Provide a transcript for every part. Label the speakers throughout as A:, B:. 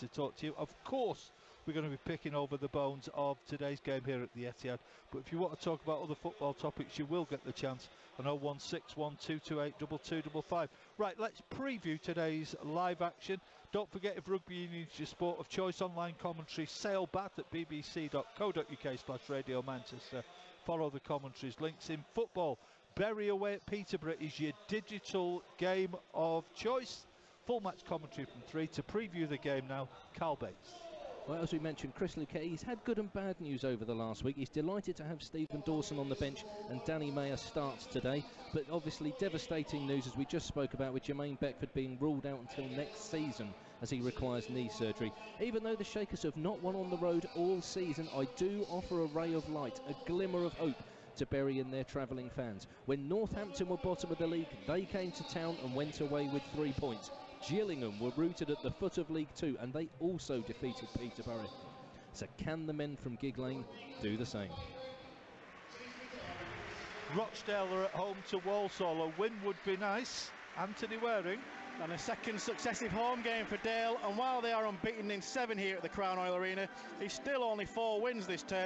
A: to talk to you. Of course, we're going to be picking over the bones of today's game here at the Etihad, but if you want to talk about other football topics, you will get the chance on 01612282255. Right, let's preview today's live action. Don't forget, if rugby union is your sport of choice, online commentary sail bat at bbc.co.uk/Radio Manchester. Follow the commentaries links. In football, Bury away at Peterborough is your digital game of choice. Full match commentary from 3. To preview the game now, Carl Bates.
B: Well, as we mentioned, Chris Luquet, he's had good and bad news over the last week. He's delighted to have Stephen Dawson on the bench and Danny Mayer starts today. But obviously devastating news, as we just spoke about, with Jermaine Beckford being ruled out until next season as he requires knee surgery. Even though the Shakers have not won on the road all season, I do offer a ray of light, a glimmer of hope to Bury and their travelling fans. When Northampton were bottom of the league, they came to town and went away with 3 points. Gillingham were rooted at the foot of League 2 and they also defeated Peterborough. So can the men from Gig Lane do the same?
A: Rochdale are at home to Walsall. A win would be nice. Anthony Waring.
C: And a second successive home game for Dale, and while they are unbeaten in 7 here at the Crown Oil Arena, he's still only 4 wins this term.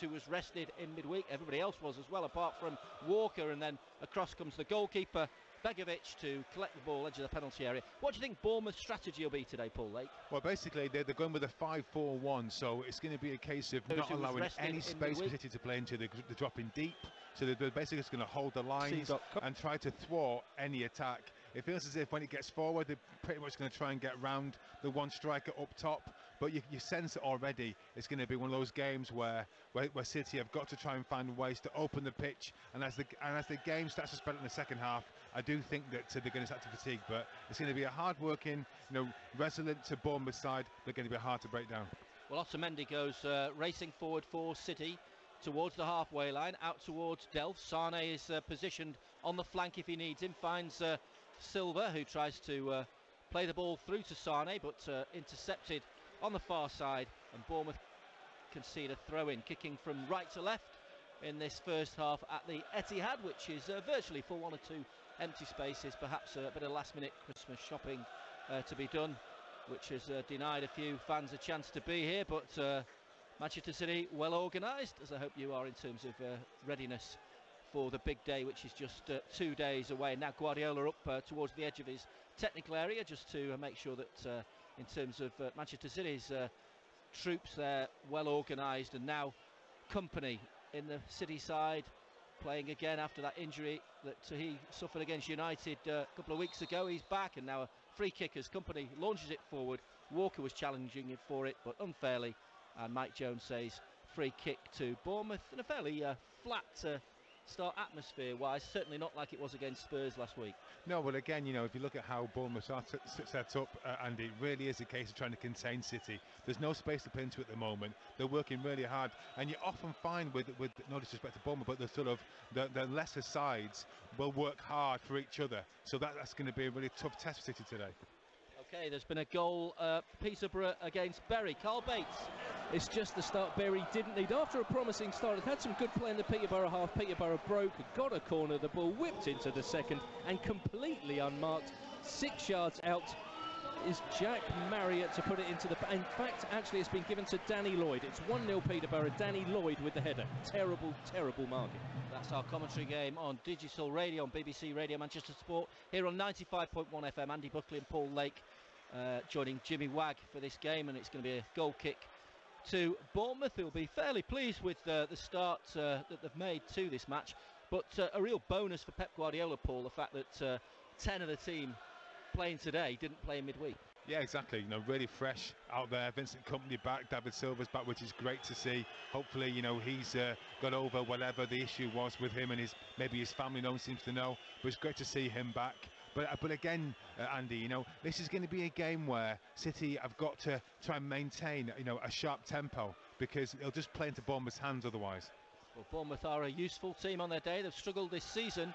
D: who was rested in midweek. Everybody else was as well, apart from Walker, and then across comes the goalkeeper Begovic to collect the ball edge of the penalty area. What do you think Bournemouth's strategy will be today, Paul Lake?
E: Well, basically they're going with a 5-4-1, so it's going to be a case of not allowing any space for City to play into the dropping deep. So they're basically just going to hold the lines and try to thwart any attack. It feels as if when it gets forward, they're pretty much going to try and get round the one striker up top. But you sense it already. It's going to be one of those games where City have got to try and find ways to open the pitch. And as the game starts to spread in the second half, I do think that they're going to start to fatigue. But it's going to be a hard-working, resilient to Bournemouth side. They're going to be hard to break down.
D: Well, Otamendi goes racing forward for City towards the halfway line, out towards Delph. Sane is positioned on the flank if he needs him. Finds Silva, who tries to play the ball through to Sane, but intercepted on the far side, and Bournemouth concede a throw-in, kicking from right to left in this first half at the Etihad, which is virtually full. One or two empty spaces, perhaps a bit of last-minute Christmas shopping to be done, which has denied a few fans a chance to be here, but Manchester City well organised, as I hope you are in terms of readiness for the big day, which is just 2 days away. Now Guardiola up towards the edge of his technical area, just to make sure that in terms of Manchester City's troops, they're well organised. And now Company in the City side, playing again after that injury that he suffered against United a couple of weeks ago. He's back, and now a free kick as Company launches it forward. Walker was challenging him for it, but unfairly, and Mike Jones says free kick to Bournemouth in a fairly flat start atmosphere-wise, certainly not like it was against Spurs last week.
E: No, but again, if you look at how Bournemouth are set up, and it really is a case of trying to contain City. There's no space to play into at the moment. They're working really hard, and you often find with no disrespect to Bournemouth, but the lesser sides will work hard for each other. So that's going to be a really tough test for City today.
D: Okay, there's been a goal, Peterborough against Bury. Carl Bates.
B: It's just the start Bury didn't need. After a promising start, it had some good play in the Peterborough half. Peterborough broke, got a corner, the ball whipped into the second, and completely unmarked, 6 yards out is Jack Marriott to put it into the... In fact, actually, it's been given to Danny Lloyd. It's 1-0 Peterborough. Danny Lloyd with the header. Terrible, terrible marking.
D: That's our commentary game on digital radio, on BBC Radio Manchester Sport, here on 95.1 FM. Andy Buckley and Paul Lake joining Jimmy Wagg for this game, and it's going to be a goal kick to Bournemouth, who'll be fairly pleased with the start that they've made to this match. But a real bonus for Pep Guardiola, Paul, the fact that 10 of the team playing today didn't play in midweek.
E: Yeah, exactly. Really fresh out there. Vincent Kompany back, David Silva's back, which is great to see. Hopefully, he's got over whatever the issue was with him, and maybe his family no one seems to know. But it's great to see him back. But again, Andy, this is going to be a game where City have got to try and maintain, a sharp tempo, because they'll just play into Bournemouth's hands otherwise.
D: Well, Bournemouth are a useful team on their day. They've struggled this season,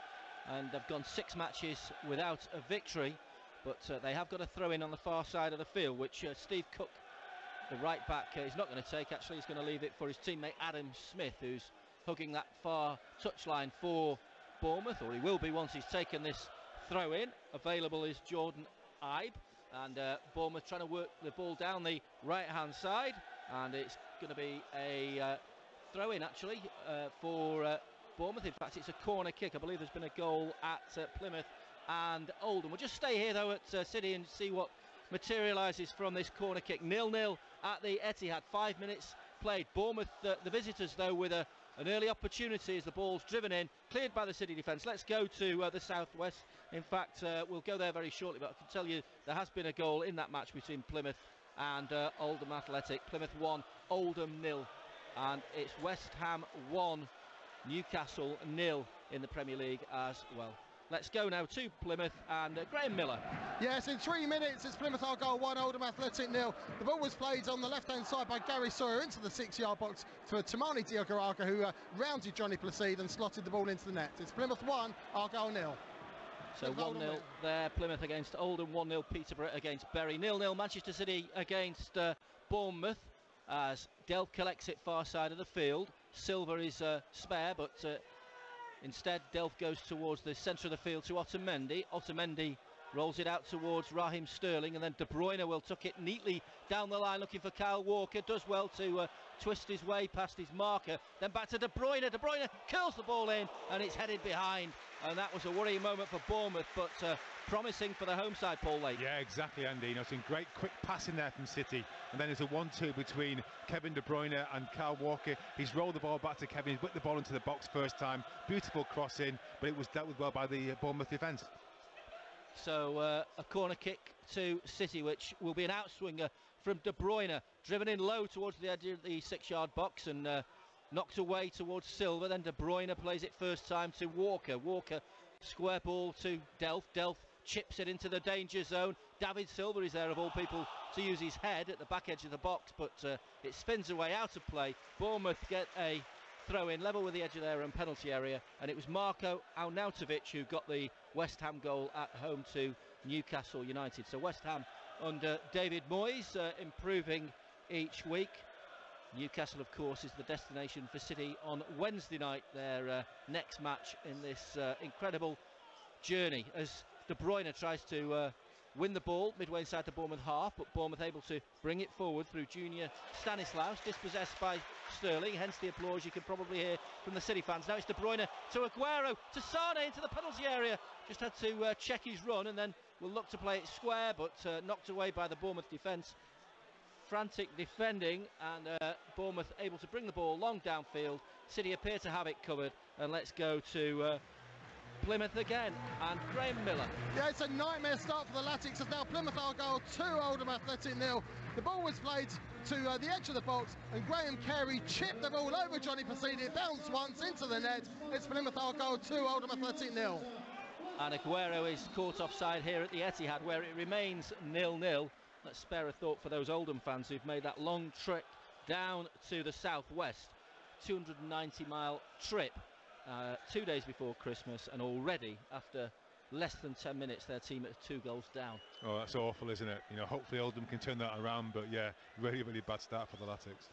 D: and they've gone 6 matches without a victory. But they have got a throw-in on the far side of the field, which Steve Cook, the right back, is not going to take. Actually, he's going to leave it for his teammate Adam Smith, who's hugging that far touchline for Bournemouth, or he will be once he's taken this throw-in. Available is Jordan Ibe, and Bournemouth trying to work the ball down the right-hand side, and it's going to be a throw-in actually for Bournemouth. In fact, it's a corner kick. I believe there's been a goal at Plymouth and Oldham. We'll just stay here though at City and see what materialises from this corner kick. 0-0 at the Etihad, 5 minutes played. Bournemouth, the visitors though, with an early opportunity as the ball's driven in, cleared by the City defence. Let's go to the southwest. In fact, we'll go there very shortly, but I can tell you there has been a goal in that match between Plymouth and Oldham Athletic. Plymouth 1, Oldham 0, and it's West Ham 1, Newcastle 0 in the Premier League as well. Let's go now to Plymouth and Graham Miller.
F: Yes, in 3 minutes, it's Plymouth Argyle 1, Oldham Athletic 0. The ball was played on the left-hand side by Gary Sawyer into the 6-yard box for Tamani Diogaraga, who rounded Johnny Placide and slotted the ball into the net. It's Plymouth 1, Argyle 0.
D: So 1-0 there, Plymouth against Oldham, 1-0 Peterborough against Bury, 0-0 Manchester City against Bournemouth, as Delph collects it far side of the field. Silva is spare, but instead Delph goes towards the centre of the field to Otamendi. Otamendi rolls it out towards Raheem Sterling, and then De Bruyne will tuck it neatly down the line looking for Kyle Walker. Does well to twist his way past his marker, then back to De Bruyne. De Bruyne curls the ball in and it's headed behind, and that was a worrying moment for Bournemouth, but promising for the home side, Paul Lake.
E: Yeah, exactly, Andy. You know, some great quick passing there from City, and then there's a 1-2 between Kevin De Bruyne and Kyle Walker. He's rolled the ball back to Kevin, he's whipped the ball into the box first time, beautiful cross in, but it was dealt with well by the Bournemouth defence.
D: So a corner kick to City, which will be an outswinger from De Bruyne, driven in low towards the edge of the 6-yard box and knocked away towards Silva. Then De Bruyne plays it first time to Walker. Walker, square ball to Delph. Delph chips it into the danger zone. David Silva is there, of all people, to use his head at the back edge of the box, but it spins away out of play. Bournemouth get a throw in level with the edge of their own penalty area, and it was Marko Arnautovic who got the West Ham goal at home to Newcastle United. So West Ham under David Moyes improving each week. Newcastle, of course, is the destination for City on Wednesday night, their next match in this incredible journey, as De Bruyne tries to win the ball midway inside the Bournemouth half, but Bournemouth able to bring it forward through junior Stanislaus, dispossessed by Sterling, hence the applause you can probably hear from the City fans. Now it's De Bruyne to Aguero, to Sane into the penalty area, just had to check his run and then will look to play it square, but knocked away by the Bournemouth defence. Frantic defending, and Bournemouth able to bring the ball long downfield. City appear to have it covered, and let's go to Plymouth again, and Graham Miller.
F: Yeah, it's a nightmare start for the Latics, as now Plymouth are goal, 2 Oldham Athletic 0. The ball was played to the edge of the box, and Graham Carey chipped the ball over Johnny Placidi. It bounced once into the net. It's Plymouth are goal, 2 Oldham Athletic 0.
D: And Aguero is caught offside here at the Etihad, where it remains 0-0. Let's spare a thought for those Oldham fans who've made that long trip down to the southwest, 290-mile trip. 2 days before Christmas, and already after less than 10 minutes their team at 2 goals down.
E: Oh, that's awful, isn't it? You know, hopefully Oldham can turn that around, but yeah, really bad start for the Latics.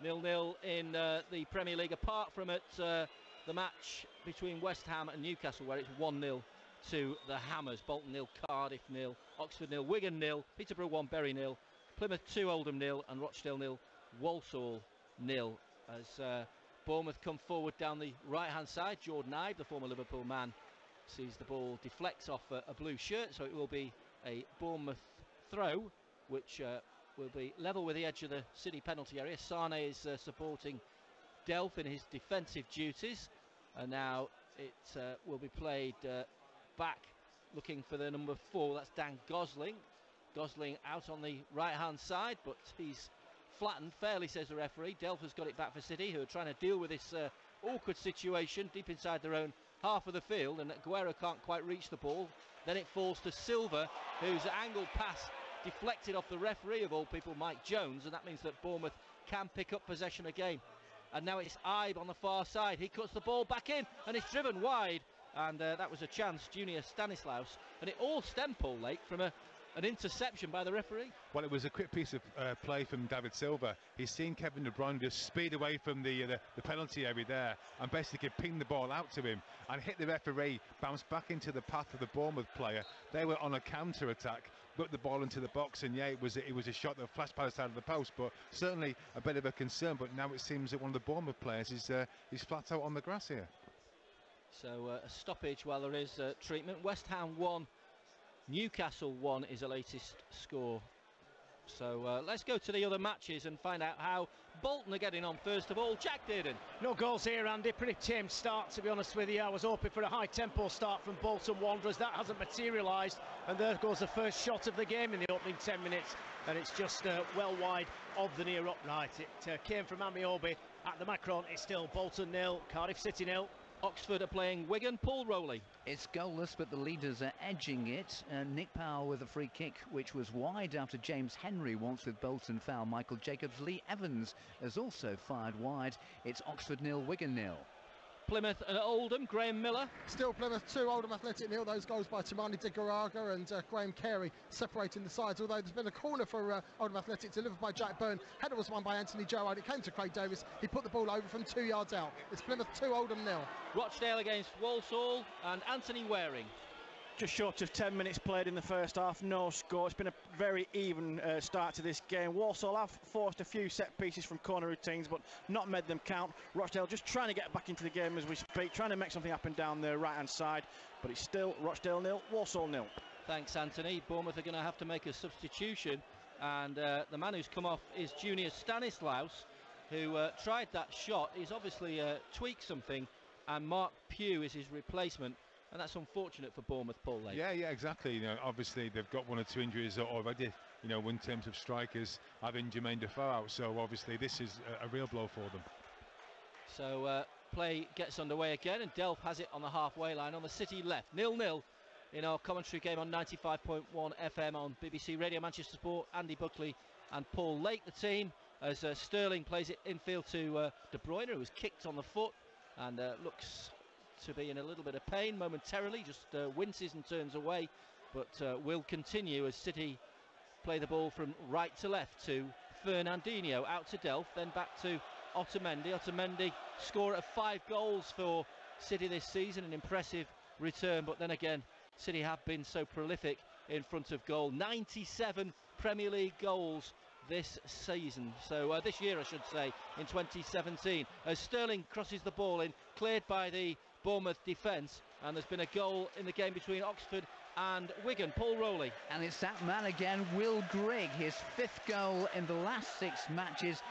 D: 0-0 in the Premier League, apart from at the match between West Ham and Newcastle, where it's 1-0 to the Hammers. Bolton 0, Cardiff 0, Oxford 0, Wigan 0, Peterborough 1, Bury 0, Plymouth 2, Oldham 0, and Rochdale 0, Walsall 0. As Bournemouth come forward down the right-hand side, Jordan Ibe, the former Liverpool man, sees the ball deflects off a blue shirt, so it will be a Bournemouth throw, which will be level with the edge of the City penalty area. Sane is supporting Delph in his defensive duties, and now it will be played back, looking for the number 4, that's Dan Gosling. Gosling out on the right-hand side, but he's flattened fairly, says the referee. Delph has got it back for City, who are trying to deal with this awkward situation deep inside their own half of the field, and Aguero can't quite reach the ball. Then it falls to Silva, whose angled pass deflected off the referee, of all people, Mike Jones, and that means that Bournemouth can pick up possession again. And now it's Ibe on the far side. He cuts the ball back in, and it's driven wide, and that was a chance, Junior Stanislaus, and it all stemmed, Paul Lake, from an interception by the referee.
E: Well, it was a quick piece of play from David Silva. He's seen Kevin De Bruyne just speed away from the penalty area there and basically ping the ball out to him and hit the referee, bounced back into the path of the Bournemouth player. They were on a counter-attack, whipped the ball into the box, and yeah, it was a shot that flashed by the side of the post, but certainly a bit of a concern. But now it seems that one of the Bournemouth players is flat out on the grass here.
D: So a stoppage while there is treatment. West Ham 1, Newcastle 1 is the latest score. So let's go to the other matches and find out how Bolton are getting on. First of all, Jack Dearden.
G: No goals here, Andy. Pretty tame start, to be honest with you. I was hoping for a high tempo start from Bolton Wanderers. That hasn't materialised, and there goes the first shot of the game in the opening 10 minutes, and it's just well wide of the near upright. It came from Amiobi at the Macron. It's still Bolton 0, Cardiff City 0.
D: Oxford are playing Wigan. Paul Rowley.
H: It's goalless, but the leaders are edging it. Nick Powell with a free kick, which was wide after James Henry once with Bolton foul. Michael Jacobs, Lee Evans has also fired wide. It's Oxford 0, Wigan 0.
D: Plymouth and Oldham, Graham Miller.
F: Still Plymouth 2, Oldham Athletic 0. Those goals by Toumani Diarra and Graham Carey separating the sides, although there's been a corner for Oldham Athletic delivered by Jack Byrne. Header was won by Anthony Gerrard. It came to Craig Davis. He put the ball over from 2 yards out. It's Plymouth 2, Oldham 0.
D: Rochdale against Walsall, and Anthony Waring.
C: Just short of 10 minutes played in the first half, no score. It's been a very even start to this game. Walsall have forced a few set pieces from corner routines, but not made them count. Rochdale just trying to get back into the game as we speak, trying to make something happen down the right-hand side, but it's still Rochdale 0, Walsall 0.
D: Thanks, Anthony. Bournemouth are going to have to make a substitution, and the man who's come off is junior Stanislaus, who tried that shot. He's obviously tweaked something, and Mark Pugh is his replacement. And that's unfortunate for Bournemouth, Paul Lake.
E: Yeah, exactly. You know, obviously they've got 1 or 2 injuries already. You know, in terms of strikers, having Jermaine Defoe out. So obviously this is a real blow for them.
D: So play gets underway again, and Delph has it on the halfway line on the City left. 0-0 in our commentary game on 95.1 FM on BBC Radio Manchester Sport. Andy Buckley and Paul Lake, the team, as Sterling plays it infield to De Bruyne, who was kicked on the foot and looks to be in a little bit of pain momentarily, just winces and turns away, but will continue as City play the ball from right to left to Fernandinho, out to Delph, then back to Otamendi. Otamendi, scorer of 5 goals for City this season, an impressive return, but then again City have been so prolific in front of goal. 97 Premier League goals this season, so this year I should say, in 2017, as Sterling crosses the ball in, cleared by the Bournemouth defence, and there's been a goal in the game between Oxford and Wigan. Paul Rowley.
H: And it's that man again, Will Grigg, his 5th goal in the last 6 matches.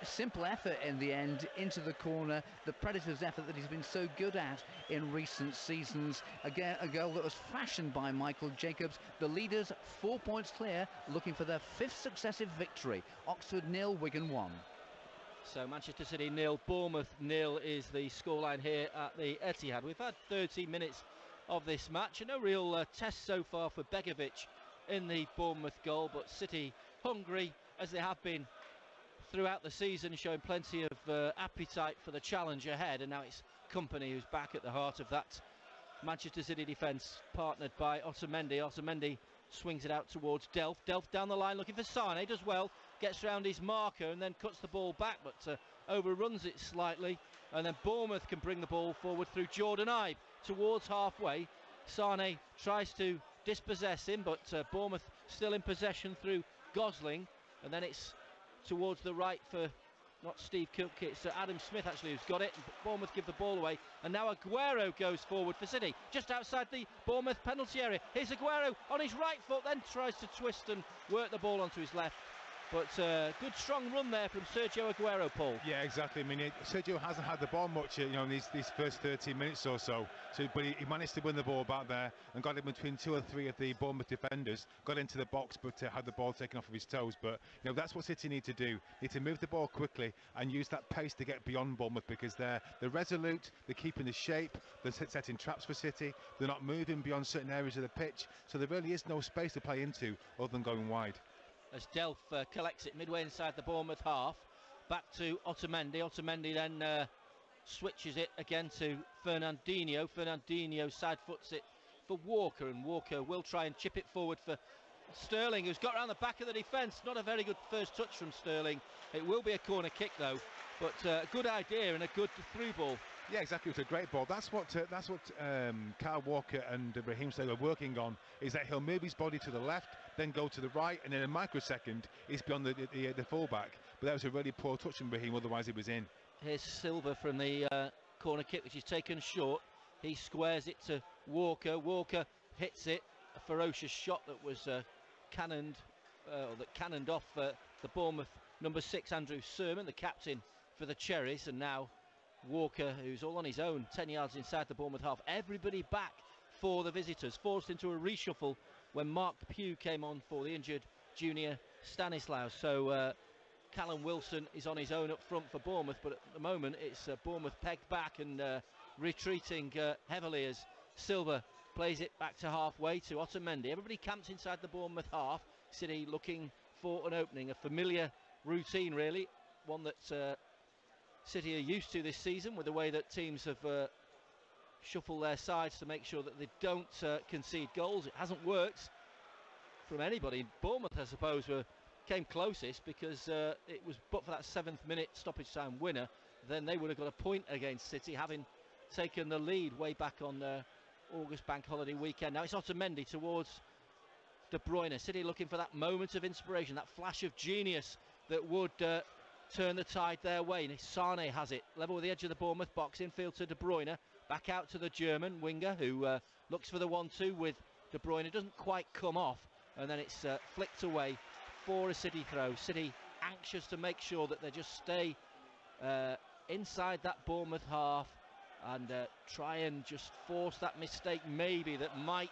H: Simple effort in the end, into the corner, the Predators' effort that he's been so good at in recent seasons. Again, a goal that was fashioned by Michael Jacobs. The leaders 4 points clear, looking for their 5th successive victory. Oxford 0, Wigan 1.
D: So Manchester City 0, Bournemouth 0 is the scoreline here at the Etihad. We've had 30 minutes of this match, and no real test so far for Begovic in the Bournemouth goal, but City hungry as they have been throughout the season, showing plenty of appetite for the challenge ahead, and now it's Kompany who's back at the heart of that Manchester City defence, partnered by Otamendi. Otamendi swings it out towards Delph. Delph down the line looking for Sane, does well, gets round his marker and then cuts the ball back, but overruns it slightly, and then Bournemouth can bring the ball forward through Jordan Ibe towards halfway. Sane tries to dispossess him, but Bournemouth still in possession through Gosling, and then it's towards the right for not Steve Cook, it's Adam Smith actually who's got it. Bournemouth give the ball away, and now Aguero goes forward for City, just outside the Bournemouth penalty area. Here's Aguero on his right foot, then tries to twist and work the ball onto his left. But good strong run there from Sergio Aguero, Paul.
E: Yeah, exactly. I mean, Sergio hasn't had the ball much, you know, in these first 13 minutes or so. But he managed to win the ball back there and got it between 2 or 3 of the Bournemouth defenders. Got into the box, but had the ball taken off of his toes. But you know, that's what City need to do. Need to move the ball quickly and use that pace to get beyond Bournemouth, because they're resolute. They're keeping the shape. They're setting traps for City. They're not moving beyond certain areas of the pitch. So there really is no space to play into other than going wide.
D: As Delph collects it midway inside the Bournemouth half, back to Otamendi. Otamendi then switches it again to Fernandinho. Fernandinho side foots it for Walker, and Walker will try and chip it forward for Sterling, who's got around the back of the defence. Not a very good first touch from Sterling. It will be a corner kick though, but good idea and a good through ball.
E: Yeah, exactly. It was a great ball. That's what Kyle Walker and Raheem Sterling are working on, is that he'll move his body to the left, then go to the right, and in a microsecond he's beyond the fullback. But that was a really poor touch from Raheem, otherwise he was in.
D: Here's Silva from the corner kick, which is taken short. He squares it to Walker. Walker hits it. A ferocious shot that was cannoned off the Bournemouth number 6, Andrew Sermon, the captain for the Cherries, and now Walker, who's all on his own, 10 yards inside the Bournemouth half. Everybody back for the visitors, forced into a reshuffle when Mark Pugh came on for the injured junior Stanislaus. So Callum Wilson is on his own up front for Bournemouth, but at the moment it's Bournemouth pegged back and retreating heavily as Silva plays it back to halfway to Otamendi. Everybody camps inside the Bournemouth half. City looking for an opening, a familiar routine really, one that City are used to this season, with the way that teams have shuffled their sides to make sure that they don't concede goals. It hasn't worked from anybody. Bournemouth, I suppose, came closest, because it was but for that 7th minute stoppage time winner, then they would have got a point against City, having taken the lead way back on August bank holiday weekend. Now it's Otamendi towards De Bruyne. City looking for that moment of inspiration, that flash of genius that would turn the tide their way. And Sane has it, level with the edge of the Bournemouth box, infield to De Bruyne, back out to the German winger who looks for the 1-2 with De Bruyne, doesn't quite come off, and then it's flicked away for a City throw. City anxious to make sure that they just stay inside that Bournemouth half and try and just force that mistake maybe that might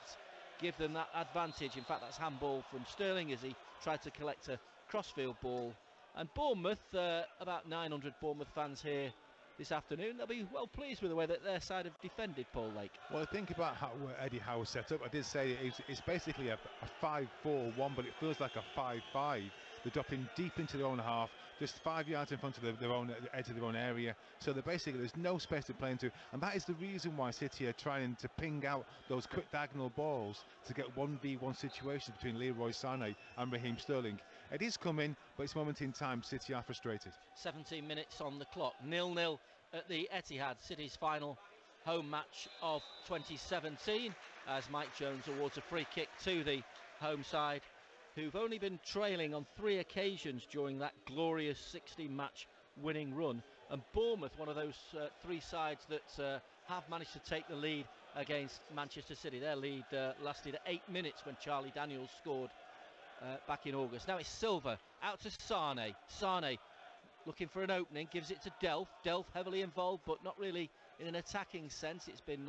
D: give them that advantage. In fact, that's handball from Sterling as he tried to collect a crossfield ball. And Bournemouth, about 900 Bournemouth fans here this afternoon, they'll be well pleased with the way that their side have defended Paul Lake.
E: Well, think about how Eddie Howe set up. I did say it's basically a 5-4-1, but it feels like a 5-5. They're dropping deep into their own half, just 5 yards in front of their own edge of their own area. So there's no space to play into, and that is the reason why City are trying to ping out those quick diagonal balls to get 1v1 situations between Leroy Sané and Raheem Sterling. It is coming, but it's a moment in time. City are frustrated.
D: 17 minutes on the clock, 0-0 at the Etihad, City's final home match of 2017, as Mike Jones awards a free kick to the home side, who've only been trailing on 3 occasions during that glorious 16-match winning run. And Bournemouth, one of those 3 sides that have managed to take the lead against Manchester City. Their lead lasted 8 minutes when Charlie Daniels scored back in August. Now it's Silva out to Sane. Sane looking for an opening, gives it to Delph. Delph heavily involved, but not really in an attacking sense. It's been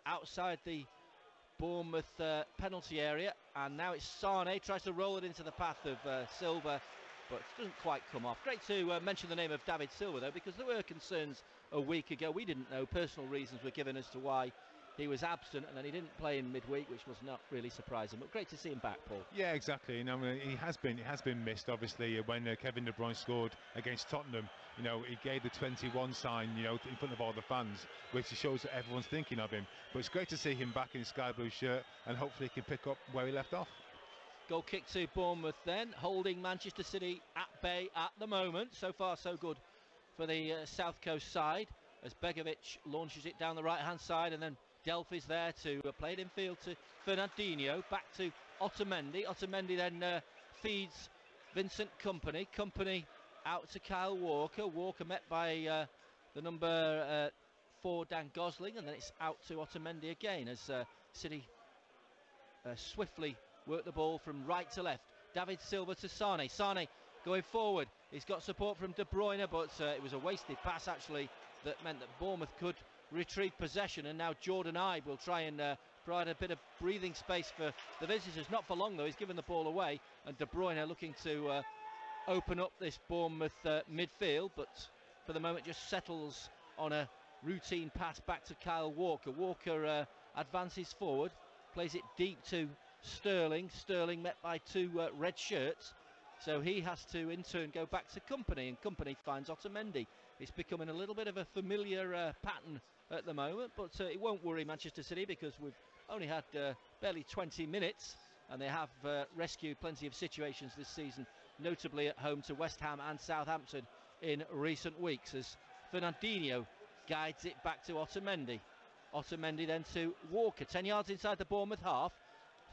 D: outside the Bournemouth penalty area, and now it's Sane, tries to roll it into the path of Silva, but doesn't quite come off. Great to mention the name of David Silva though, because there were concerns a week ago. We didn't know, personal reasons were given as to why he was absent, and then he didn't play in midweek, which was not really surprising, but great to see him back, Paul.
E: Yeah, exactly. You know, he has been missed, obviously, when Kevin De Bruyne scored against Tottenham. You know, he gave the 21 sign, you know, in front of all the fans, which shows that everyone's thinking of him. But it's great to see him back in his sky blue shirt, and hopefully he can pick up where he left off.
D: Goal kick to Bournemouth then, holding Manchester City at bay at the moment. So far so good for the South Coast side, as Begovic launches it down the right hand side, and then Delph is there to play it in field to Fernandinho, back to Otamendi. Otamendi then feeds Vincent Kompany. Kompany out to Kyle Walker. Walker met by the number 4 Dan Gosling, and then it's out to Otamendi again as City swiftly work the ball from right to left. David Silva to Sane. Sane going forward. He's got support from De Bruyne, but it was a wasted pass actually that meant that Bournemouth could retrieve possession, and now Jordan Ibe will try and provide a bit of breathing space for the visitors. Not for long though, he's given the ball away, and De Bruyne looking to open up this Bournemouth midfield, but for the moment just settles on a routine pass back to Kyle Walker. Walker advances forward, plays it deep to Sterling. Sterling met by 2 red shirts, so he has to in turn go back to Kompany, and Kompany finds Otamendi. It's becoming a little bit of a familiar pattern at the moment, but it won't worry Manchester City because we've only had barely 20 minutes, and they have rescued plenty of situations this season, notably at home to West Ham and Southampton in recent weeks, as Fernandinho guides it back to Otamendi. Otamendi then to Walker, 10 yards inside the Bournemouth half.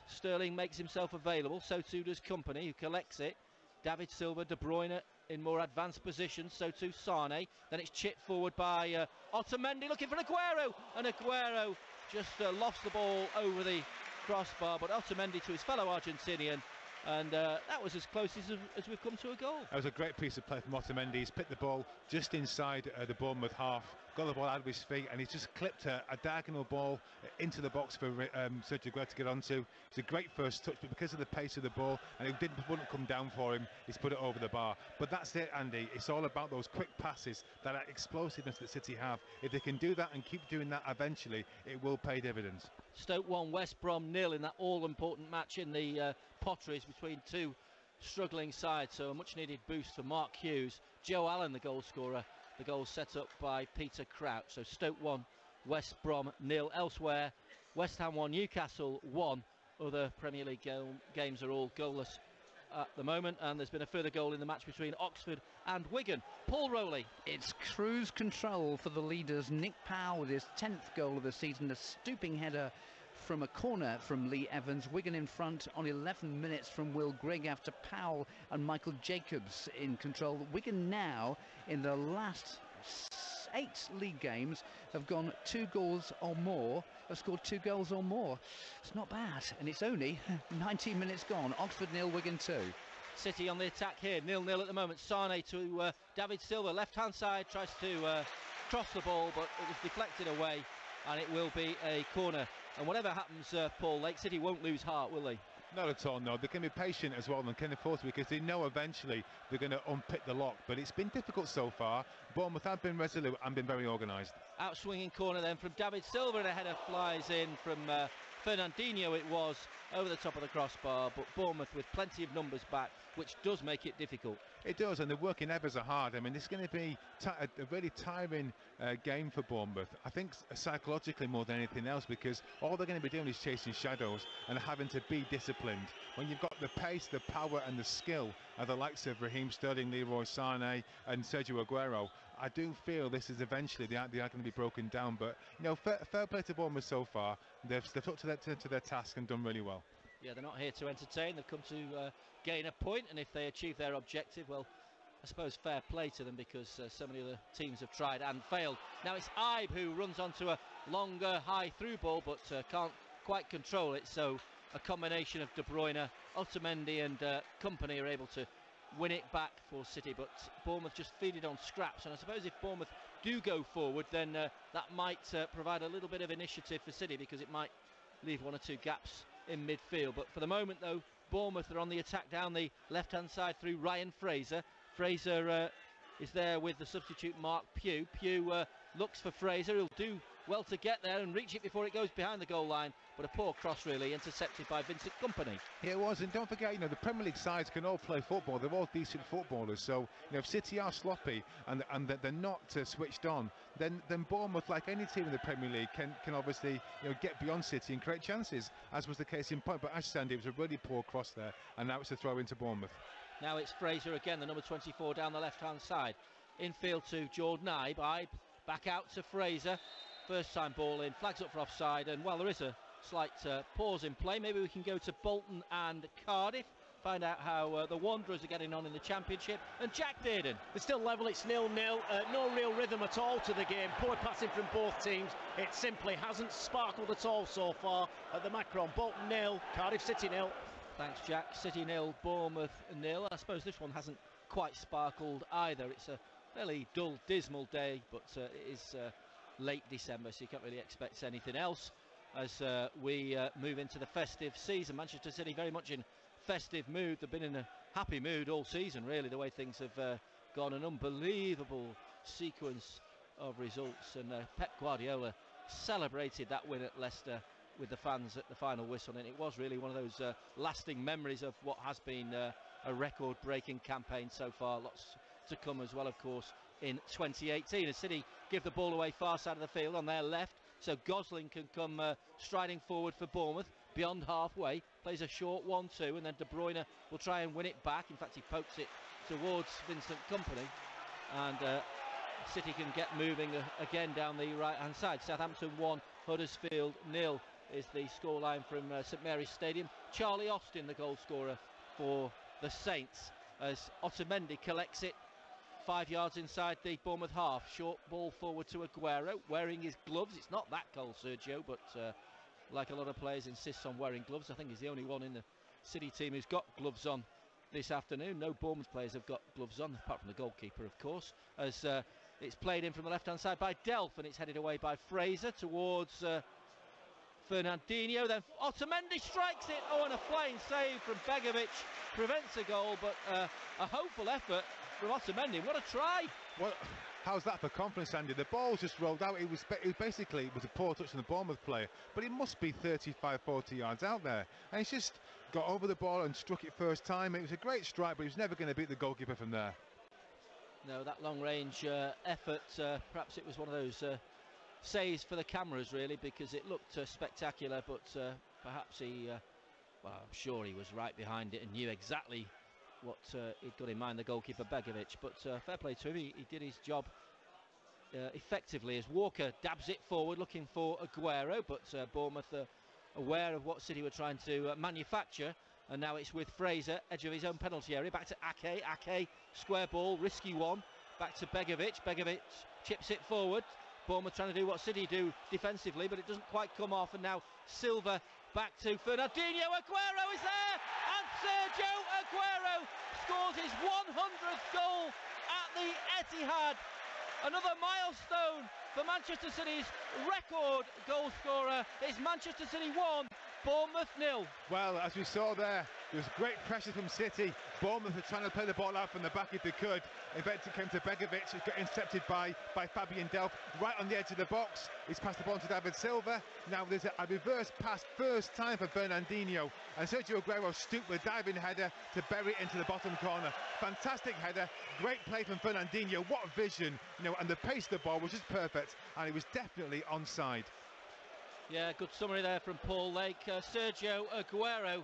D: Sterling makes himself available, so too does Kompany, who collects it. David Silva, De Bruyne in more advanced position, so too Sane. Then it's chipped forward by Otamendi, looking for Aguero, and Aguero just lofts the ball over the crossbar, but Otamendi to his fellow Argentinian, and that was as close as we've come to a goal.
E: That was a great piece of play from Otamendi. He's picked the ball just inside the Bournemouth half, got the ball out of his feet, and he's just clipped a diagonal ball into the box for Sergio Aguero to get onto. It's a great first touch, but because of the pace of the ball, and it wouldn't come down for him, he's put it over the bar. But that's it, Andy. It's all about those quick passes, that explosiveness that City have. If they can do that and keep doing that, eventually it will pay dividends.
D: Stoke 1, West Brom 0 in that all-important match in the Potteries between 2 struggling sides, so a much-needed boost for Mark Hughes. Joe Allen, the goal scorer, the goal set up by Peter Crouch. So Stoke 1, West Brom 0. Elsewhere, West Ham 1, Newcastle 1. Other Premier League games are all goalless at the moment, and there's been a further goal in the match between Oxford and Wigan. Paul Rowley.
H: It's cruise control for the leaders. Nick Powell with his 10th goal of the season, a stooping header from a corner from Lee Evans. Wigan in front on 11 minutes from Will Grigg after Powell and Michael Jacobs in control. Wigan now, in the last 8 league games, have gone 2 goals or more, have scored 2 goals or more. It's not bad, and it's only 19 minutes gone. Oxford 0, Wigan 2.
D: City on the attack here, 0-0 at the moment. Sane to David Silva, left-hand side, tries to cross the ball, but it was deflected away, and it will be a corner. And whatever happens, Paul, Lake City won't lose heart, will they?
E: Not at all, no. They can be patient as well and can afford to, because they know eventually they're going to unpick the lock. But it's been difficult so far. Bournemouth have been resolute and been very organised.
D: Out-swinging corner then from David Silva, and a header flies in from Fernandinho, it was, over the top of the crossbar. But Bournemouth with plenty of numbers back, which does make it difficult. It
E: does, and the working ebbers are hard. I mean, it's going to be a really tiring game for Bournemouth. I think psychologically more than anything else, because all they're going to be doing is chasing shadows and having to be disciplined. When you've got the pace, the power and the skill of the likes of Raheem Sterling, Leroy Sané and Sergio Aguero, I do feel this is eventually they are going to be broken down. But, you know, fair play to Bournemouth so far. They've up to their task and done really well.
D: Yeah, they're not here to entertain. They've come to gain a point, and if they achieve their objective, well, I suppose fair play to them, because so many other teams have tried and failed. Now it's Ibe who runs onto a longer high through ball, but can't quite control it. So a combination of De Bruyne, Otamendi and company are able to win it back for City, but Bournemouth just feed it on scraps. And I suppose if Bournemouth do go forward, then that might provide a little bit of initiative for City, because it might leave 1 or 2 gaps in midfield. But for the moment, though, Bournemouth are on the attack down the left-hand side through Ryan Fraser. Fraser is there with the substitute Mark Pugh. Pugh looks for Fraser. He'll do well to get there and reach it before it goes behind the goal line, but a poor cross really, intercepted by Vincent Kompany.
E: Yeah, it was, and don't forget, you know, the Premier League sides can all play football. They're all decent footballers. So, you know, if City are sloppy and they're not switched on, then Bournemouth, like any team in the Premier League, can obviously, you know, get beyond City and create chances, as was the case in point. But as Sandy, it was a really poor cross there, and now it's a throw into Bournemouth.
D: Now it's Fraser again, the number 24 down the left-hand side. Infield to Jordan Ibe. Ibe back out to Fraser. First time ball in, flags up for offside, and well, there is a slight pause in play. Maybe we can go to Bolton and Cardiff, find out how the Wanderers are getting on in the Championship. And Jack Dearden.
G: They're still level, it's 0-0. No real rhythm at all to the game. Poor passing from both teams. It simply hasn't sparkled at all so far at the Macron. Bolton 0, Cardiff City 0.
D: Thanks, Jack. City 0, Bournemouth 0. I suppose this one hasn't quite sparkled either. It's a fairly dull, dismal day, but it is late December, so you can't really expect anything else as we move into the festive season. Manchester City very much in festive mood. They've been in a happy mood all season, really, the way things have gone. An unbelievable sequence of results, and Pep Guardiola celebrated that win at Leicester with the fans at the final whistle, and it was really one of those lasting memories of what has been a record-breaking campaign so far. Lots to come as well, of course, in 2018 as City give the ball away far side of the field on their left, so Gosling can come striding forward for Bournemouth beyond halfway, plays a short 1-2, and then De Bruyne will try and win it back. In fact, he pokes it towards Vincent Kompany, and City can get moving again down the right hand side. Southampton 1, Huddersfield 0 is the scoreline from St Mary's Stadium. Charlie Austin the goal scorer for the Saints as Otamendi collects it 5 yards inside the Bournemouth half. Short ball forward to Aguero, wearing his gloves. It's not that cold, Sergio, but like a lot of players insists on wearing gloves. I think he's the only one in the City team who's got gloves on this afternoon. No Bournemouth players have got gloves on, apart from the goalkeeper, of course, as it's played in from the left hand side by Delph, and it's headed away by Fraser towards Fernandinho. Then Otamendi strikes it. Oh, and a flying save from Begovic prevents a goal, but a hopeful effort from Otamendi. What a try!
E: Well, how's that for confidence, Andy? The ball just rolled out. It was basically a poor touch from the Bournemouth player, but it must be 35-40 yards out there, and he's just got over the ball and struck it first time. It was a great strike, but he was never going to beat the goalkeeper from there.
D: No, that long-range effort, perhaps it was one of those saves for the cameras, really, because it looked spectacular, but perhaps he, well, I'm sure he was right behind it and knew exactly what he'd got in mind, the goalkeeper Begovic. But fair play to him, he did his job effectively as Walker dabs it forward looking for Aguero, but Bournemouth aware of what City were trying to manufacture, and now it's with Fraser, edge of his own penalty area, back to Ake, square ball, risky one, back to Begovic, chips it forward. Bournemouth trying to do what City do defensively, but it doesn't quite come off, and now Silva back to Fernandinho. Aguero is there, and Sergio Aguero scores his 100th goal at the Etihad. Another milestone for Manchester City's record goal scorer. It's Manchester City 1, Bournemouth 0.
E: Well, as we saw there was great pressure from City. Bournemouth were trying to play the ball out from the back if they could. In fact, it came to Begovic, who got intercepted by Fabian Delph right on the edge of the box. He's passed the ball to David Silva. Now there's a reverse pass, first time for Fernandinho, and Sergio Aguero stooped with a diving header to bury it into the bottom corner. Fantastic header, great play from Fernandinho. What vision, and the pace of the ball was just perfect, and he was definitely onside.
D: Yeah, good summary there from Paul Lake. Sergio Aguero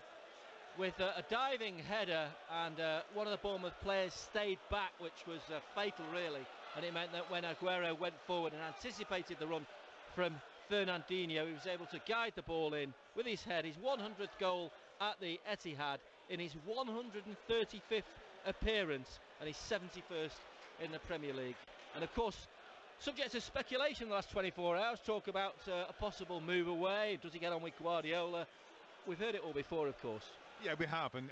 D: with a diving header, and one of the Bournemouth players stayed back, which was fatal really, and it meant that when Aguero went forward and anticipated the run from Fernandinho, he was able to guide the ball in with his head. His 100th goal at the Etihad in his 135th appearance and his 71st in the Premier League. And of course, subject to speculation in the last 24 hours, talk about a possible move away. Does he get on with Guardiola? We've heard it all before, of course.
E: Yeah, we have, and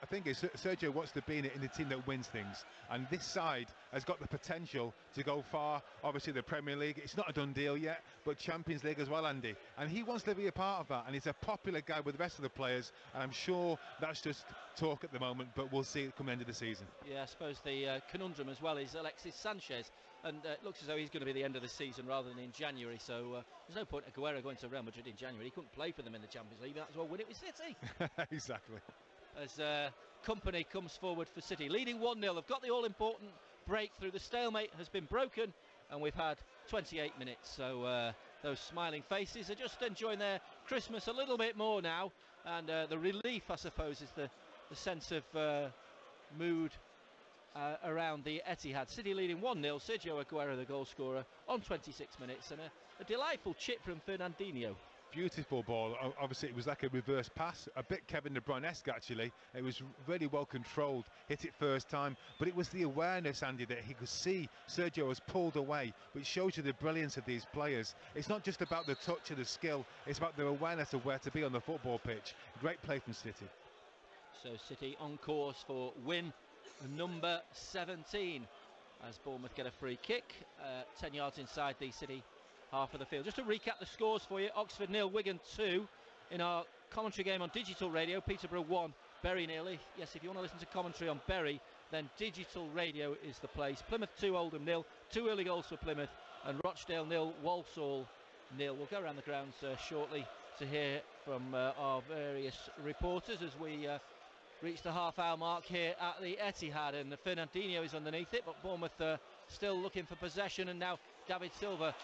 E: I think Sergio wants to be in the team that wins things, and this side has got the potential to go far. Obviously the Premier League, it's not a done deal yet, but Champions League as well, Andy, and he wants to be a part of that, and he's a popular guy with the rest of the players, and I'm sure that's just talk at the moment, but we'll see it come the end of the season. Yeah,
D: I suppose the conundrum as well is Alexis Sanchez, and it looks as though he's going to be the end of the season rather than in January, so there's no point Aguero going to Real Madrid in January. He couldn't play for them in the Champions League, that's well win it with City.
E: Exactly.
D: As Company comes forward for City, leading 1-0. They've got the all-important breakthrough. The stalemate has been broken, and we've had 28 minutes, so those smiling faces are just enjoying their Christmas a little bit more now, and the relief, I suppose, is the sense of mood around the Etihad. City leading 1-0, Sergio Aguero the goal scorer on 26 minutes, and a delightful chip from Fernandinho.
E: Beautiful ball. Obviously it was like a reverse pass, a bit Kevin De Bruyne-esque actually. It was really well controlled, hit it first time, but it was the awareness, Andy, that he could see Sergio was pulled away, which shows you the brilliance of these players. It's not just about the touch or the skill, it's about their awareness of where to be on the football pitch. Great play from City. So
D: City on course for win number 17 as Bournemouth get a free kick 10 yards inside the City half of the field. Just to recap the scores for you: Oxford 0, Wigan 2. In our commentary game on digital radio, Peterborough 1, Bury 0. Yes, if you want to listen to commentary on Bury, then digital radio is the place. Plymouth 2, Oldham 0. 2 early goals for Plymouth, and Rochdale 0, Walsall 0. We'll go around the grounds shortly to hear from our various reporters as we reach the half-hour mark here at the Etihad, and Fernandinho is underneath it, but Bournemouth still looking for possession, and now David Silva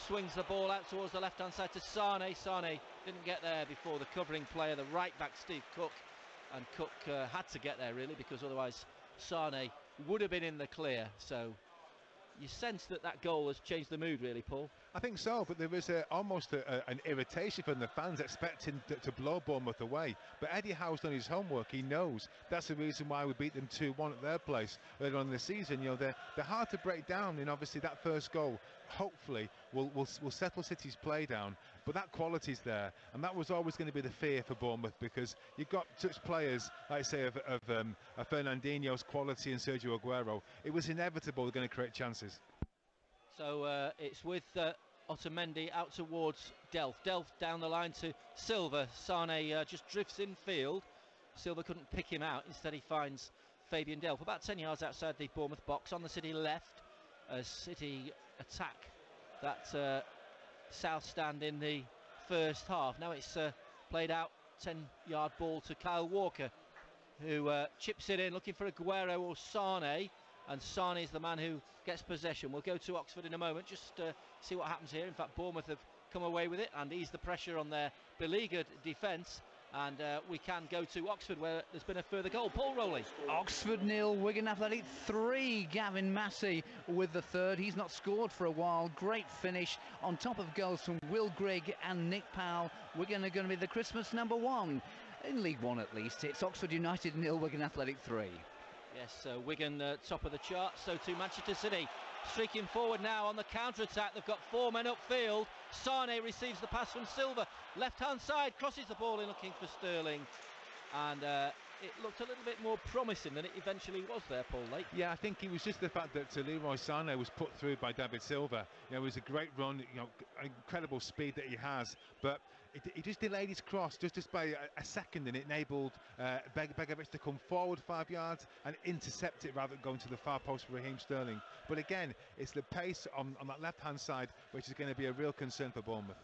D: swings the ball out towards the left-hand side to Sane. Sane didn't get there before the covering player, the right-back Steve Cook, and Cook had to get there really, because otherwise Sane would have been in the clear. So you sense that goal has changed the mood really, Paul.
E: I think so, but there was almost an irritation from the fans expecting to blow Bournemouth away. But Eddie Howe's done his homework. He knows that's the reason why we beat them 2-1 at their place earlier on in the season. They're hard to break down, and obviously that first goal hopefully will settle City's play down. But that quality's there, and that was always going to be the fear for Bournemouth, because you've got such players, like I say, of Fernandinho's quality and Sergio Aguero. It was inevitable they're going to create chances.
D: So it's with Otamendi out towards Delph. Delph down the line to Silva. Sane just drifts in field. Silva couldn't pick him out. Instead he finds Fabian Delph about 10 yards outside the Bournemouth box on the City left, as City attack that south stand in the first half. Now it's played out, 10-yard ball to Kyle Walker, who chips it in looking for Aguero or Sane, and Sane is the man who gets possession. We'll go to Oxford in a moment, just see what happens here. In fact, Bournemouth have come away with it and eased the pressure on their beleaguered defence, And we can go to Oxford, where there's been a further goal. Paul Rowley.
H: Oxford 0, Wigan Athletic 3. Gavin Massey with the third. He's not scored for a while. Great finish on top of goals from Will Grigg and Nick Powell. Wigan are going to be the Christmas #1 in League One at least. It's Oxford United 0, Wigan Athletic 3.
D: Yes, Wigan top of the chart. So too Manchester City. Streaking forward now on the counter-attack. They've got 4 men upfield. Sane receives the pass from Silva. Left-hand side, crosses the ball in looking for Sterling. And it looked a little bit more promising than it eventually was there, Paul Lake.
E: Yeah, I think it was just the fact that Leroy Sane was put through by David Silva. You know, it was a great run, you know, incredible speed that he has. But he just delayed his cross just by a second, and it enabled Begovic to come forward 5 yards and intercept it rather than going to the far post for Raheem Sterling. But again, it's the pace on that left-hand side which is going to be a real concern for Bournemouth.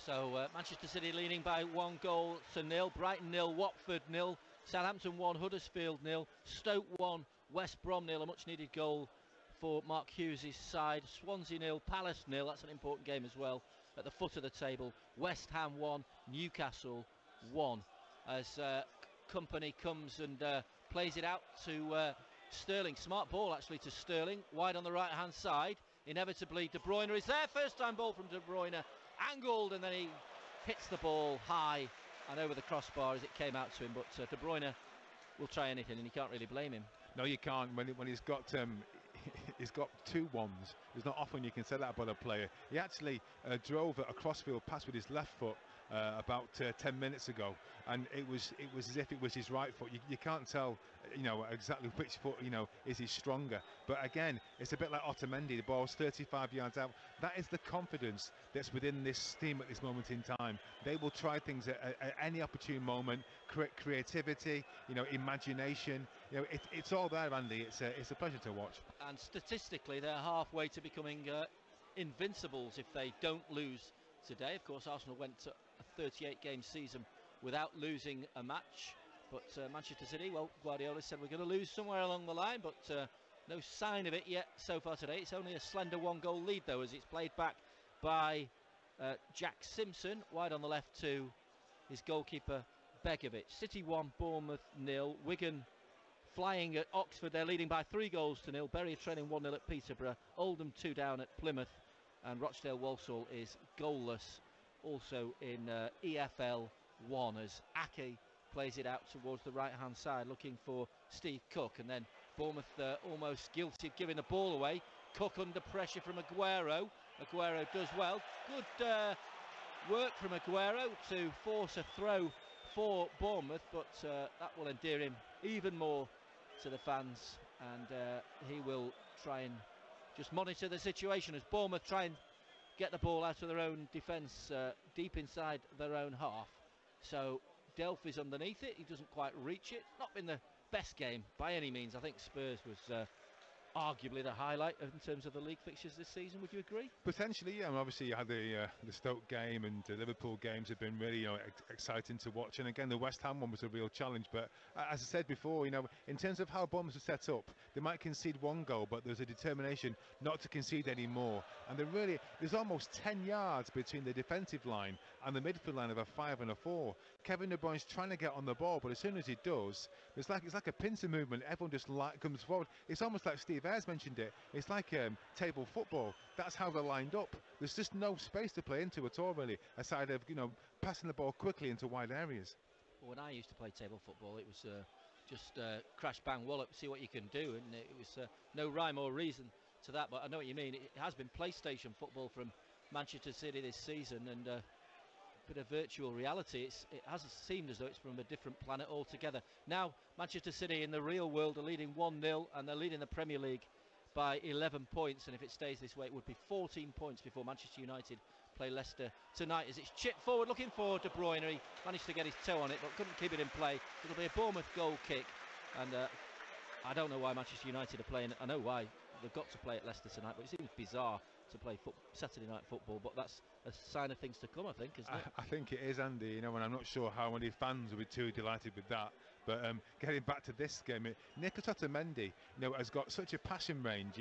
D: So Manchester City leading by 1 goal to 0. Brighton 0, Watford 0, Southampton 1, Huddersfield 0, Stoke 1, West Brom 0. A much-needed goal for Mark Hughes' side. Swansea 0, Palace 0. That's an important game as well. At the foot of the table, West Ham 1, Newcastle 1. As Company comes and plays it out to Sterling. Smart ball actually to Sterling, wide on the right-hand side. Inevitably, De Bruyne is there. First-time ball from De Bruyne, angled, and then he hits the ball high and over the crossbar as it came out to him. But De Bruyne will try anything, and you can't really blame him.
E: No, you can't. When he's got he's got 2 ones. It's not often you can say that about a player. He actually drove a crossfield pass with his left foot about 10 minutes ago, and it was as if it was his right foot. You can't tell, you know, exactly which foot, you know, is he stronger. But again, it's a bit like Otamendi. The ball's 35 yards out. That is the confidence that's within this team at this moment in time. They will try things at any opportune moment. Creativity, you know, imagination. You know, it's all there, Andy. It's a pleasure to watch.
D: And statistically, they're halfway to becoming invincibles if they don't lose today. Of course, Arsenal went to a 38-game season without losing a match, but Manchester City, well, Guardiola said we're going to lose somewhere along the line, but no sign of it yet so far today. It's only a slender 1-goal lead though, as it's played back by Jack Simpson, wide on the left to his goalkeeper Begovic. City 1, Bournemouth 0. Wigan flying at Oxford. They're leading by 3 goals to 0. Bury are trailing 1-0 at Peterborough. Oldham 2 down at Plymouth. And Rochdale Walsall is goalless also in EFL 1, as Ake plays it out towards the right-hand side looking for Steve Cook. And then Bournemouth almost guilty of giving the ball away. Cook under pressure from Aguero. Aguero does well. Good work from Aguero to force a throw for Bournemouth, but that will endear him even more to the fans, and he will try and just monitor the situation as Bournemouth try and get the ball out of their own defence, deep inside their own half. So Delph is underneath it. He doesn't quite reach it. Not been the best game by any means. I think Spurs was arguably the highlight in terms of the league fixtures this season. Would you agree?
E: Potentially, yeah. And obviously, you had the Stoke game, and the Liverpool games have been really, you know, exciting to watch. And again, the West Ham one was a real challenge. But as I said before, you know, in terms of how Bournemouth are set up, they might concede 1 goal, but there's a determination not to concede any more. And there's almost 10 yards between the defensive line and the midfield line of a 5 and a 4. Kevin De Bruyne's trying to get on the ball, but as soon as he does, it's like a pincer movement. Everyone just comes forward. It's almost like Steve Ayres mentioned it. It's like table football. That's how they're lined up. There's just no space to play into at all, really, aside of, you know, passing the ball quickly into wide areas.
D: Well, when I used to play table football, it was just crash, bang, wallop, see what you can do, and it was no rhyme or reason to that. But I know what you mean. It has been PlayStation football from Manchester City this season, and a bit of virtual reality. It has seemed as though it's from a different planet altogether. Now Manchester City in the real world are leading 1-0, and they're leading the Premier League by 11 points, and if it stays this way it would be 14 points before Manchester United play Leicester tonight, as it's chipped forward looking for De Bruyne. He managed to get his toe on it but couldn't keep it in play. It'll be a Bournemouth goal kick, and I don't know why Manchester United are playing. I know why they've got to play at Leicester tonight, but it seems bizarre to play Saturday night football, but that's a sign of things to come, I think, isn't it?
E: I think it is, Andy, you know, and I'm not sure how many fans will be too delighted with that, But getting back to this game, Nicholas Otamendi, has got such a passing range.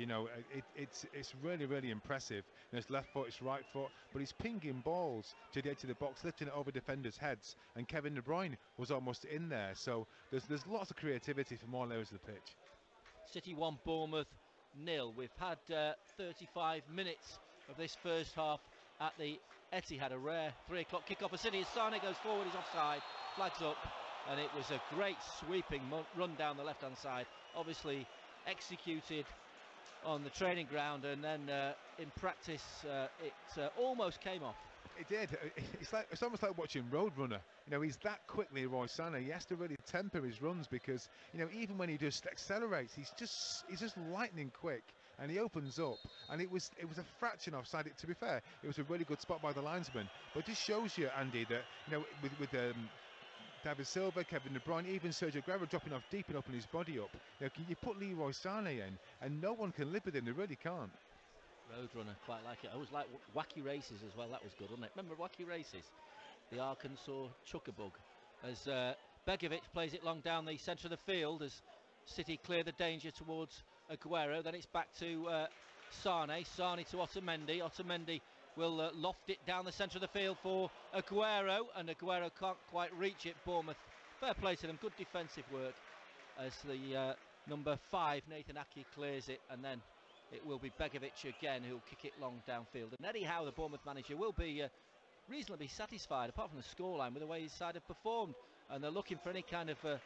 E: It's really, really impressive. His left foot, his right foot, but he's pinging balls to the edge of the box, lifting it over defenders' heads. And Kevin De Bruyne was almost in there. So there's lots of creativity from all areas of the pitch.
D: City 1, Bournemouth 0. We've had 35 minutes of this first half at the Etihad. A rare 3 o'clock kick-off for City. As Sane goes forward, he's offside, flags up, and it was a great sweeping run down the left-hand side. Obviously executed on the training ground, and then in practice it almost came off.
E: It did. It's almost like watching Roadrunner. He's that quick, Leroy Sané. He has to really temper his runs because, even when he just accelerates, he's just lightning quick, and he opens up. And it was a fraction offside. To be fair, it was a really good spot by the linesman. But it just shows you, Andy, that with David Silva, Kevin De Bruyne, even Sergio Aguero dropping off deep and opening his body up. You put Leroy Sané in, and no one can live with him. They really can't.
D: Roadrunner, quite like it. I always like Wacky Races as well. That was good, wasn't it? Remember Wacky Races? The Arkansas Chuckabug. As Begovic plays it long down the centre of the field as City clear the danger towards Aguero. Then it's back to Sane. Sane to Otamendi. Otamendi will loft it down the centre of the field for Aguero, and Aguero can't quite reach it. Bournemouth, fair play to them. Good defensive work as the number 5, Nathan Ake, clears it, and then it will be Begovic again who'll kick it long downfield. And Eddie Howe, the Bournemouth manager, will be reasonably satisfied, apart from the scoreline, with the way his side have performed. And they're looking for any kind of a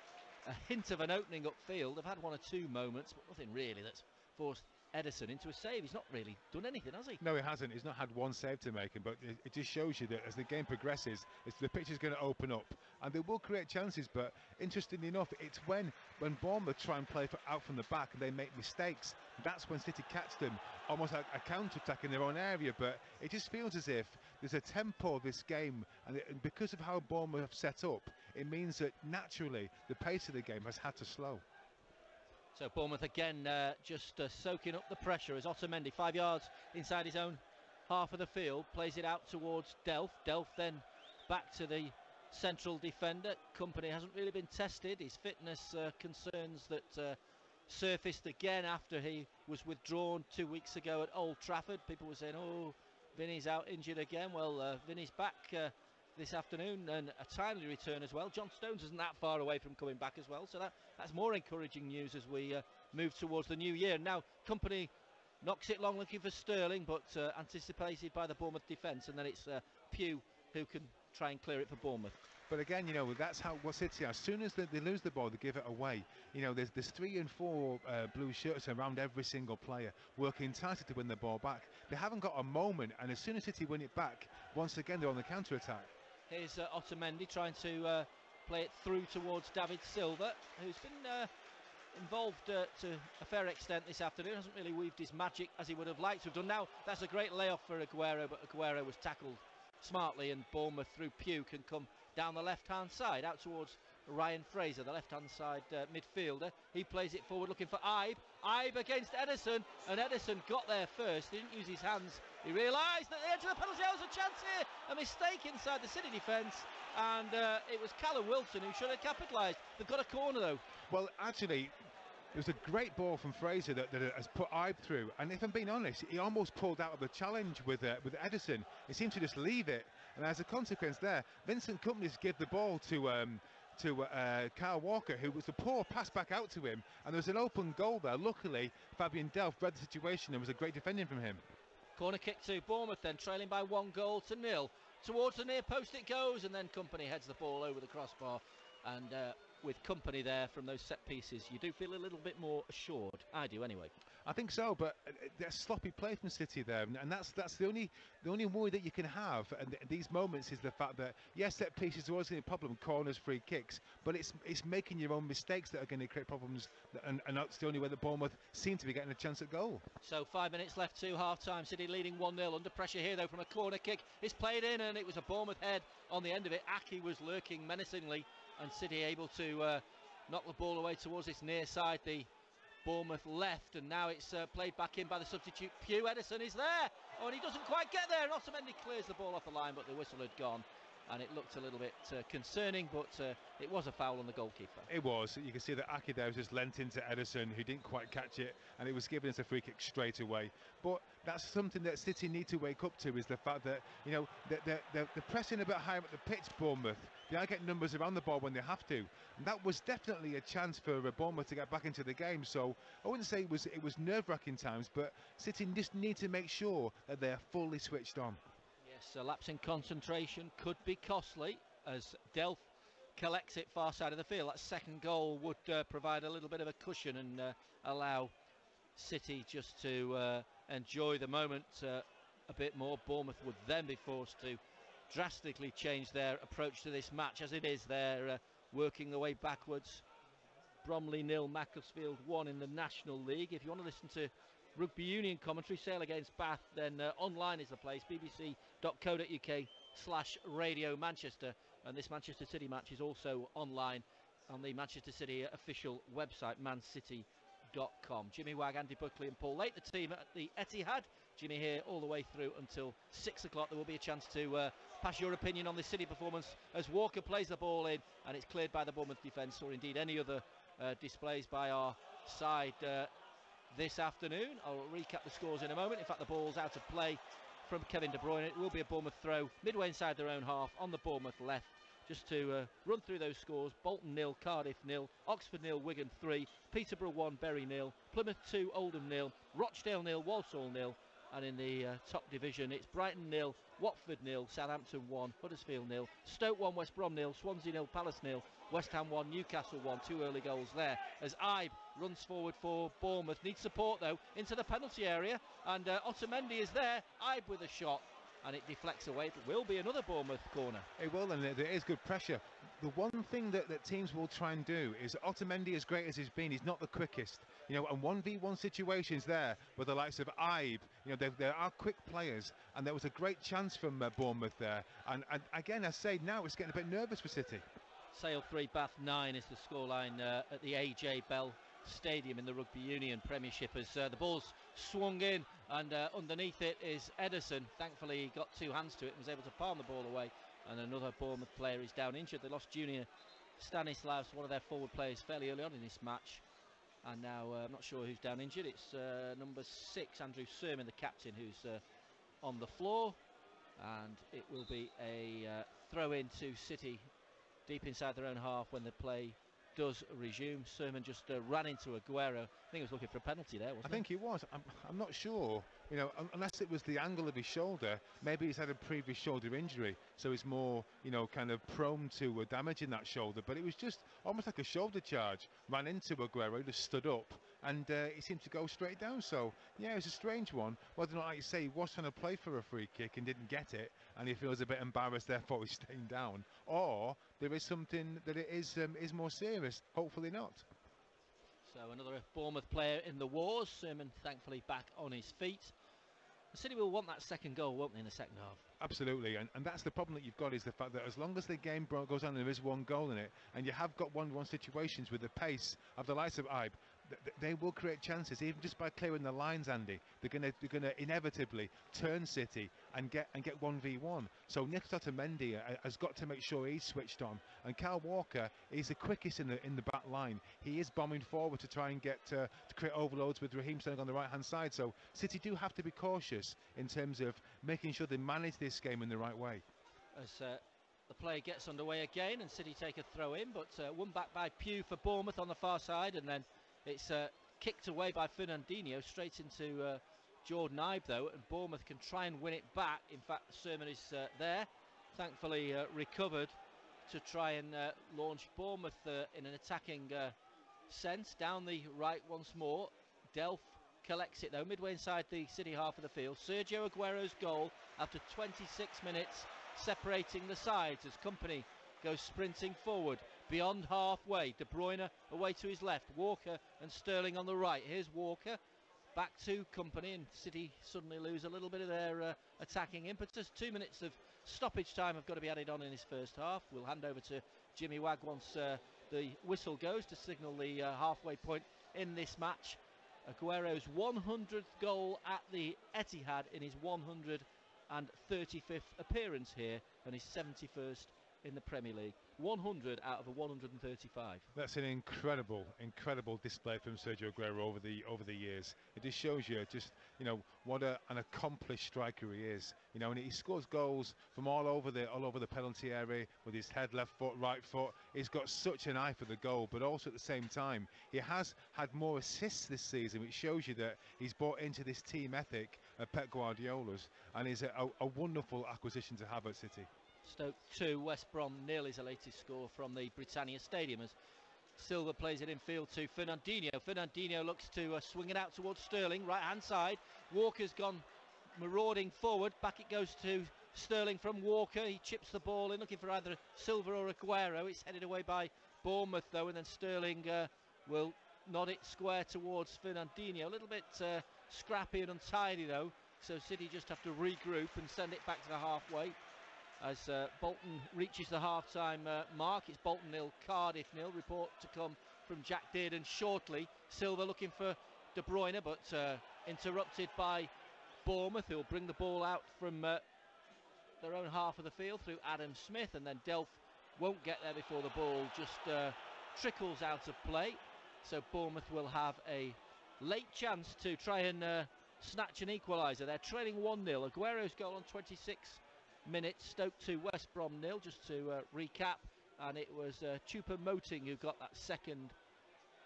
D: hint of an opening upfield. They've had 1 or 2 moments, but nothing really that's forced Ederson into a save. He's not really done anything, has he?
E: No, he hasn't. He's not had 1 save to make, but it just shows you that as the game progresses, the pitch is going to open up, and they will create chances. But interestingly enough, it's when Bournemouth try and play out from the back and they make mistakes, that's when City catch them, almost like a counter-attack in their own area. But it just feels as if there's a tempo of this game, and because of how Bournemouth have set up, it means that naturally the pace of the game has had to slow.
D: So Bournemouth again just soaking up the pressure as Otamendi, 5 yards inside his own half of the field, plays it out towards Delph. Delph then back to the central defender. Kompany hasn't really been tested. His fitness concerns that surfaced again after he was withdrawn 2 weeks ago at Old Trafford. People were saying, oh, Vinny's out injured again. Well, Vinny's back this afternoon, and a timely return as well. John Stones isn't that far away from coming back as well, so that's more encouraging news as we move towards the new year. Now Kompany knocks it long, looking for Sterling, but anticipated by the Bournemouth defence, and then it's Pugh who can try and clear it for Bournemouth.
E: But again, that's what City are. As soon as they lose the ball, they give it away. There's 3 and 4 blue shirts around every single player, working tighter to win the ball back. They haven't got a moment, and as soon as City win it back, once again they're on the counter-attack.
D: Here's Otamendi trying to play it through towards David Silva, who's been involved to a fair extent this afternoon. Hasn't really weaved his magic as he would have liked to have done. Now that's a great layoff for Aguero, but Aguero was tackled smartly, and Bournemouth through Pugh can come down the left-hand side out towards Ryan Fraser, the left-hand side midfielder. He plays it forward looking for Ibe. Ibe against Ederson, and Ederson got there first. He didn't use his hands. He realised that the edge of the penalty area was a chance here. A mistake inside the City defence, and it was Callum Wilson who should have capitalised. They've got a corner though.
E: Well, actually, it was a great ball from Fraser that has put Ibe through, and if I'm being honest, he almost pulled out of the challenge with Ederson. He seemed to just leave it, and as a consequence there, Vincent Kompany's gave the ball to Kyle Walker, who was a poor pass back out to him, and there was an open goal there. Luckily, Fabian Delph read the situation and was a great defending from him.
D: Corner kick to Bournemouth then, trailing by 1-0. Towards the near post it goes, and then Kompany heads the ball over the crossbar, and with Kompany there from those set pieces, you do feel a little bit more assured. I do anyway.
E: I think so, but there's sloppy play from City there, and that's the only worry that you can have at these moments is the fact that yes, set pieces are always going to be a problem, corners, free kicks, but it's making your own mistakes that are going to create problems, and that's the only way that Bournemouth seem to be getting a chance at goal.
D: So 5 minutes left to half-time. City leading 1-0, under pressure here though from a corner kick. It's played in, and it was a Bournemouth head on the end of it. Ake was lurking menacingly, and City able to knock the ball away towards its near side, the Bournemouth left, and now it's played back in by the substitute Pugh. Ederson is there, oh, and he doesn't quite get there, and Otamendi clears the ball off the line, but the whistle had gone, and it looked a little bit concerning, but it was a foul on the goalkeeper.
E: It was. You can see that Aki there was just lent into Ederson, who didn't quite catch it, and it was given us a free kick straight away. But that's something that City need to wake up to, is the fact that, you know, they're pressing a bit higher at the pitch, Bournemouth. They are getting numbers around the ball when they have to, and that was definitely a chance for Bournemouth to get back into the game. So I wouldn't say it was nerve-wracking times, but City just need to make sure that they are fully switched on.
D: Yes, a lapse in concentration could be costly as Delph collects it far side of the field. That second goal would provide a little bit of a cushion and allow City just to enjoy the moment a bit more. Bournemouth would then be forced to drastically change their approach to this match. As it is, they're working their way backwards. Bromley 0, Macclesfield 1 in the National League. If you want to listen to rugby union commentary, Sale against Bath, then online is the place, bbc.co.uk/Radio Manchester, and this Manchester City match is also online on the Manchester City official website, mancity.com. Jimmy Wagg, Andy Buckley and Paul Late, the team at the Etihad. Jimmy here all the way through until 6 o'clock. There will be a chance to pass your opinion on this City performance as Walker plays the ball in and it's cleared by the Bournemouth defence, or indeed any other displays by our side this afternoon. I'll recap the scores in a moment. In fact, the ball's out of play from Kevin De Bruyne. It will be a Bournemouth throw midway inside their own half on the Bournemouth left. Just to run through those scores: Bolton 0, Cardiff 0, Oxford 0, Wigan 3, Peterborough 1, Bury 0, Plymouth 2, Oldham 0, Rochdale 0, Walsall 0, and in the top division it's Brighton 0, Watford 0, Southampton 1, Huddersfield 0, Stoke 1, West Brom 0, Swansea 0, Palace 0, West Ham 1, Newcastle 1. 2 early goals there as Ibe runs forward for Bournemouth. Needs support though into the penalty area, and Otamendi is there. Ibe with a shot, and it deflects away. It will be another Bournemouth corner.
E: It will, and there is good pressure. The one thing that teams will try and do is, Otamendi, as great as he's been, he's not the quickest, you know, and 1v1 situations there with the likes of Ibe, you know, there are quick players, and there was a great chance from Bournemouth there, and again, I say, now it's getting a bit nervous for City.
D: Sale 3, Bath 9 is the scoreline at the AJ Bell Stadium in the Rugby Union Premiership, as the ball's swung in, and underneath it is Ederson. Thankfully he got 2 hands to it and was able to palm the ball away, and another Bournemouth player is down injured. They lost junior Stanislavs, one of their forward players, fairly early on in this match, and now I'm not sure who's down injured. It's number 6, Andrew Sermon, the captain, who's on the floor, and it will be a throw in to City deep inside their own half when the play does resume. Sermon just ran into Aguero. I think he was looking for a penalty there, wasn't he?
E: I think he was. I'm not sure, you know, unless it was the angle of his shoulder. Maybe he's had a previous shoulder injury, so he's more, you know, kind of prone to damaging that shoulder. But it was just almost like a shoulder charge. Ran into Aguero, just stood up, and he seemed to go straight down. So yeah, it was a strange one. Whether or not, like you say, he was trying to play for a free kick and didn't get it, and he feels a bit embarrassed, therefore he's staying down, or there is something that it is more serious. Hopefully not.
D: So another Bournemouth player in the wars. Sermon thankfully back on his feet. The City will want that second goal, won't they, in the second half?
E: Absolutely, and that's the problem that you've got, is the fact that as long as the game goes on and there is 1 goal in it, and you have got 1-1 situations with the pace of the likes of Ibe, they will create chances, even just by clearing the lines, Andy. They're gonna inevitably turn City and get 1v1. So Nicolas Otamendi has got to make sure he's switched on, and Kyle Walker is the quickest in the back line. He is bombing forward to try and get to create overloads with Raheem Sterling on the right hand side. So City do have to be cautious in terms of making sure they manage this game in the right way.
D: As the play gets underway again, and City take a throw in, but won back by Pugh for Bournemouth on the far side, and then it's kicked away by Fernandinho straight into Jordan Ibe though, and Bournemouth can try and win it back. In fact, Sermon is there, thankfully recovered to try and launch Bournemouth in an attacking sense down the right once more. Delph collects it though, midway inside the City half of the field. Sergio Aguero's goal after 26 minutes separating the sides as Kompany goes sprinting forward beyond halfway. De Bruyne away to his left, Walker and Sterling on the right. Here's Walker back to Kompany, and City suddenly lose a little bit of their attacking impetus. 2 minutes of stoppage time have got to be added on in this first half. We'll hand over to Jimmy Wagg once the whistle goes to signal the halfway point in this match. Aguero's 100th goal at the Etihad in his 100 135th appearance here and his 71st in the Premier League. 100 out of a 135.
E: That's an incredible display from Sergio Aguero over the years. It just shows you what an accomplished striker he is. And he scores goals from all over the penalty area with his head, left foot, right foot. He's got such an eye for the goal, but also at the same time he has had more assists this season, which shows you that he's bought into this team ethic of Pep Guardiola's, and is a wonderful acquisition to have at City.
D: Stoke 2, West Brom 0 is the latest score from the Britannia Stadium as Silva plays it in field to Fernandinho. Fernandinho looks to swing it out towards Sterling, right hand side. Walker's gone marauding forward, back it goes to Sterling from Walker. He chips the ball in, looking for either Silva or Aguero. It's headed away by Bournemouth though, and then Sterling will nod it square towards Fernandinho. A little bit scrappy and untidy though, so City just have to regroup and send it back to the halfway. As Bolton reaches the half-time mark, it's Bolton 0, Cardiff 0. Report to come from Jack Dearden shortly. Silva looking for De Bruyne, but interrupted by Bournemouth, who'll bring the ball out from their own half of the field through Adam Smith, and then Delph won't get there before the ball just trickles out of play. So Bournemouth will have a late chance to try and snatch an equaliser. They're trailing 1-0. Aguero's goal on 26 minutes. Stoke 2, West Brom 0, just to recap, and it was Choupo-Moting who got that second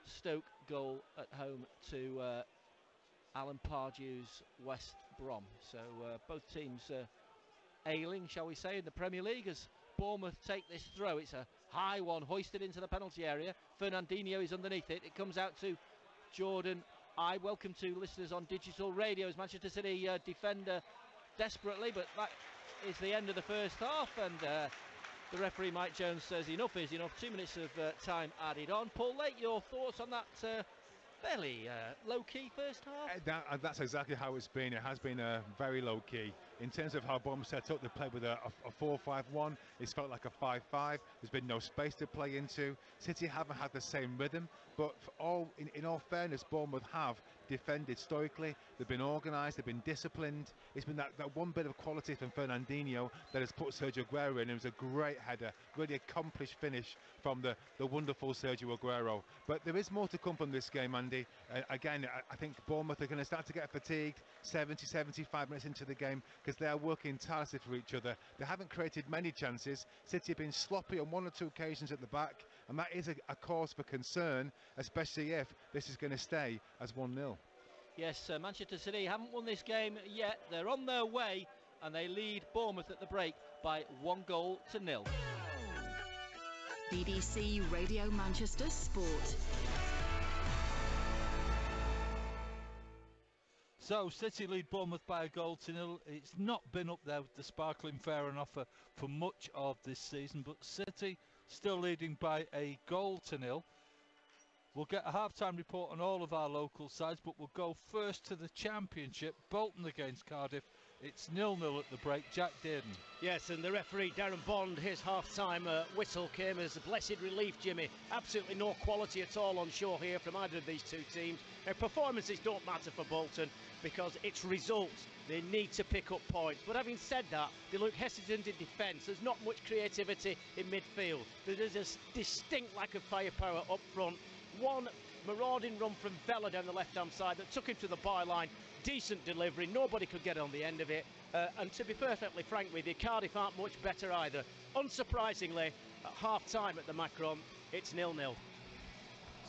D: Stoke goal at home to Alan Pardew's West Brom. So both teams ailing, shall we say, in the Premier League as Bournemouth take this throw. It's a high one, hoisted into the penalty area. Fernandinho is underneath it. It comes out to Jordan. Welcome to listeners on digital radio as Manchester City defender desperately, but that is the end of the first half, and the referee Mike Jones says enough is enough. 2 minutes of time added on. Paul Lake, your thoughts on that fairly low-key first half?
E: That's exactly how it's been. It has been very low-key. In terms of how Bournemouth set up, they played with a 4-5-1. It's felt like a 5-5. There's been no space to play into. City haven't had the same rhythm, but in all fairness, Bournemouth have defended stoically. They've been organised, they've been disciplined. It's been that one bit of quality from Fernandinho that has put Sergio Aguero in. It was a great header, really accomplished finish from the wonderful Sergio Aguero. But there is more to come from this game, Andy. Again, I think Bournemouth are going to start to get fatigued 70, 75 minutes into the game, because they are working tirelessly for each other. They haven't created many chances. City have been sloppy on 1 or 2 occasions at the back, and that is a cause for concern, especially if this is going to stay as 1-0.
D: Yes, Manchester City haven't won this game yet. They're on their way, and they lead Bournemouth at the break by 1-0.
I: BBC Radio Manchester Sport.
A: So City lead Bournemouth by 1-0. It's not been up there with the sparkling fair and offer for much of this season, but City still leading by 1-0. We'll get a half-time report on all of our local sides, but we'll go first to the Championship. Bolton against Cardiff. It's 0-0 at the break. Jack Dearden.
G: Yes, and the referee, Darren Bond, his half-time whistle came as a blessed relief, Jimmy. Absolutely no quality at all on show here from either of these two teams. Their performances don't matter for Bolton because it's results. They need to pick up points. But having said that, they look hesitant in defence. There's not much creativity in midfield. There's a distinct lack of firepower up front. One marauding run from Vela down the left-hand side that took him to the byline. Decent delivery, nobody could get on the end of it. And to be perfectly frank with you, Cardiff aren't much better either. Unsurprisingly, at half-time at the Macron, it's 0-0.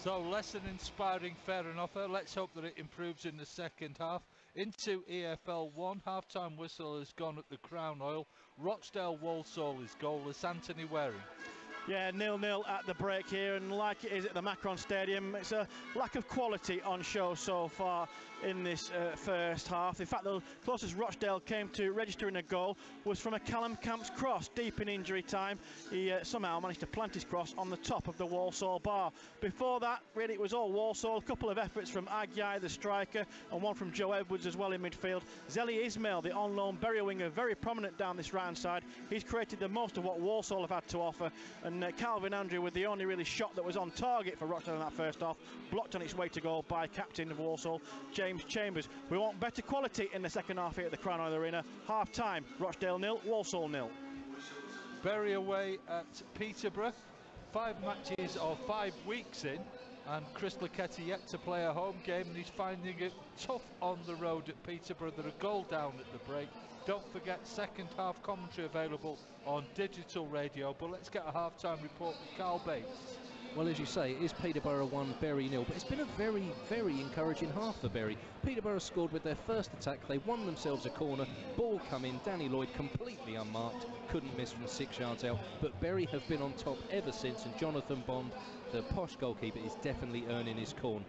A: So less than inspiring fair and offer. Let's hope that it improves in the second half. Into EFL 1, half-time whistle has gone at the Crown Oil. Rochdale Walsall is goalless. Anthony Waring.
C: Yeah, 0-0 at the break here, and like it is at the Macron Stadium, it's a lack of quality on show so far in this first half. In fact, the closest Rochdale came to registering a goal was from a Callum Camps cross deep in injury time. He somehow managed to plant his cross on the top of the Walsall bar. Before that, really, it was all Walsall. A couple of efforts from Agyai, the striker, and one from Joe Edwards as well in midfield. Zeli Ismail, the on-loan Bury winger, very prominent down this right-hand side. He's created the most of what Walsall have had to offer, and and Calvin Andrew with the only really shot that was on target for Rochdale in that first half, blocked on its way to goal by captain of Walsall, James Chambers. We want better quality in the second half here at the Crown Oil Arena. Half time, Rochdale 0, Walsall 0.
A: Bury away at Peterborough, 5 matches or 5 weeks in, and Chris Lucchetti yet to play a home game, and he's finding it tough on the road at Peterborough. They're a goal down at the break. Don't forget, second half commentary available on digital radio. But let's get a half-time report with Carl Bates.
B: Well, as you say, it is Peterborough 1, Bury 0, but it's been a very, very encouraging half for Bury. Peterborough scored with their first attack. They won themselves a corner. Ball come in. Danny Lloyd completely unmarked. Couldn't miss from 6 yards out. But Bury have been on top ever since, and Jonathan Bond, the posh goalkeeper, is definitely earning his corn.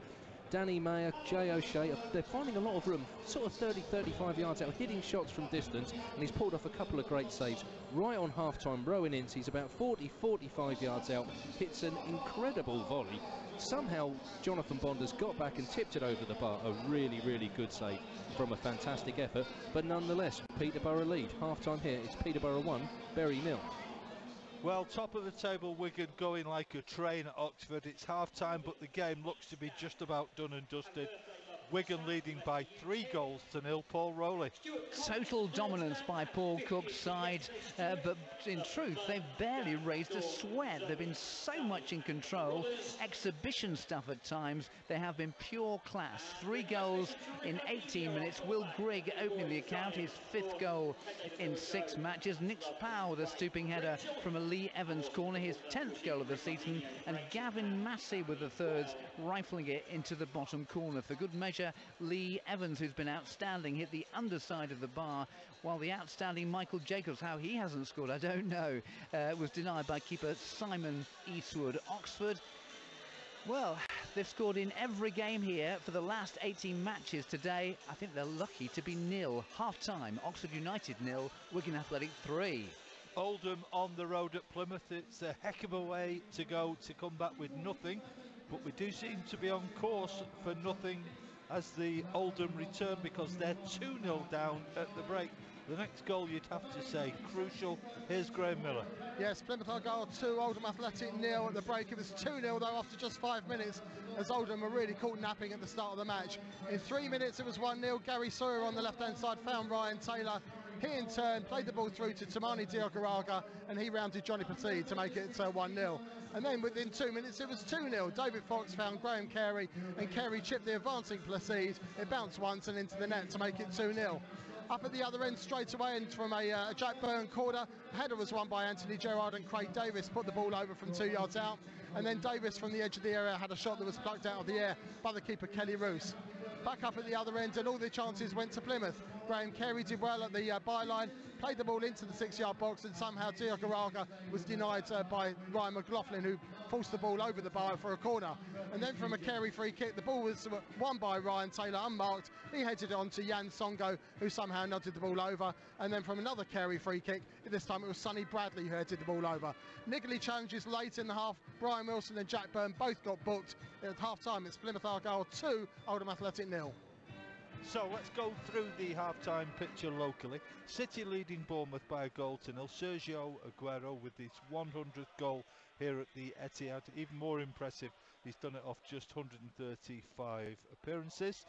B: Danny Mayer, Jay O'Shea, they're finding a lot of room, sort of 30-35 yards out, hitting shots from distance, and he's pulled off a couple of great saves. Right on half-time, Rowan Ince, he's about 40-45 yards out, hits an incredible volley. Somehow, Jonathan Bond has got back and tipped it over the bar. A really, really good save from a fantastic effort, but nonetheless, Peterborough lead. Half-time here, it's Peterborough 1, Bury 0.
A: Well, top of the table, Wigan going like a train at Oxford. It's half-time, but the game looks to be just about done and dusted. Wigan leading by 3-0. Paul Rowley.
H: Total dominance by Paul Cook's side, but in truth, they've barely raised a sweat. They've been so much in control. Exhibition stuff at times. They have been pure class. 3 goals in 18 minutes. Will Grigg opening the account, his 5th goal in 6 matches. Nick Powell, the stooping header from a Lee Evans corner, his 10th goal of the season. And Gavin Massey with the 3rd, rifling it into the bottom corner. For good measure, Lee Evans, who's been outstanding, hit the underside of the bar, while the outstanding Michael Jacobs, how he hasn't scored, I don't know, was denied by keeper Simon Eastwood. Oxford, well, they've scored in every game here for the last 18 matches. Today, I think they're lucky to be nil. Half-time, Oxford United 0, Wigan Athletic 3.
A: Oldham on the road at Plymouth. It's a heck of a way to go to come back with nothing, but we do seem to be on course for nothing as the Oldham return, because they're 2-0 down at the break. The next goal, you'd have to say, crucial. Here's Graham Miller.
F: Yes, Plymouth Argyle 2, Oldham Athletic 0 at the break. It was 2-0 though after just 5 minutes, as Oldham were really caught napping at the start of the match. In 3 minutes it was 1-0. Gary Sawyer on the left-hand side found Ryan Taylor. He in turn played the ball through to Tamani Diogaraga, and he rounded Johnny Placide to make it 1-0. And then within 2 minutes it was 2-0. David Fox found Graham Carey, and Carey chipped the advancing Placide. It bounced once and into the net to make it 2-0. Up at the other end straight away, and from a Jack Byrne corner, header was won by Anthony Gerrard, and Craig Davis put the ball over from 2 yards out. And then Davis from the edge of the area had a shot that was plucked out of the air by the keeper Kelly Roos. Back up at the other end, and all the chances went to Plymouth. Graham Carey did well at the byline, played the ball into the 6-yard box, and somehow Diogaraga was denied by Ryan McLaughlin, who forced the ball over the bar for a corner. And then from a Carey free kick, the ball was won by Ryan Taylor, unmarked. He headed it on to Jan Songo, who somehow nodded the ball over. And then from another Carey free kick, this time it was Sonny Bradley who headed the ball over. Niggly challenges late in the half. Brian Wilson and Jack Byrne both got booked. At half-time, it's Plymouth Argyle 2, Oldham Athletic 0.
A: So let's go through the half-time picture locally. City leading Bournemouth by 1-0. Sergio Aguero with his 100th goal here at the Etihad. Even more impressive, he's done it off just 135 appearances.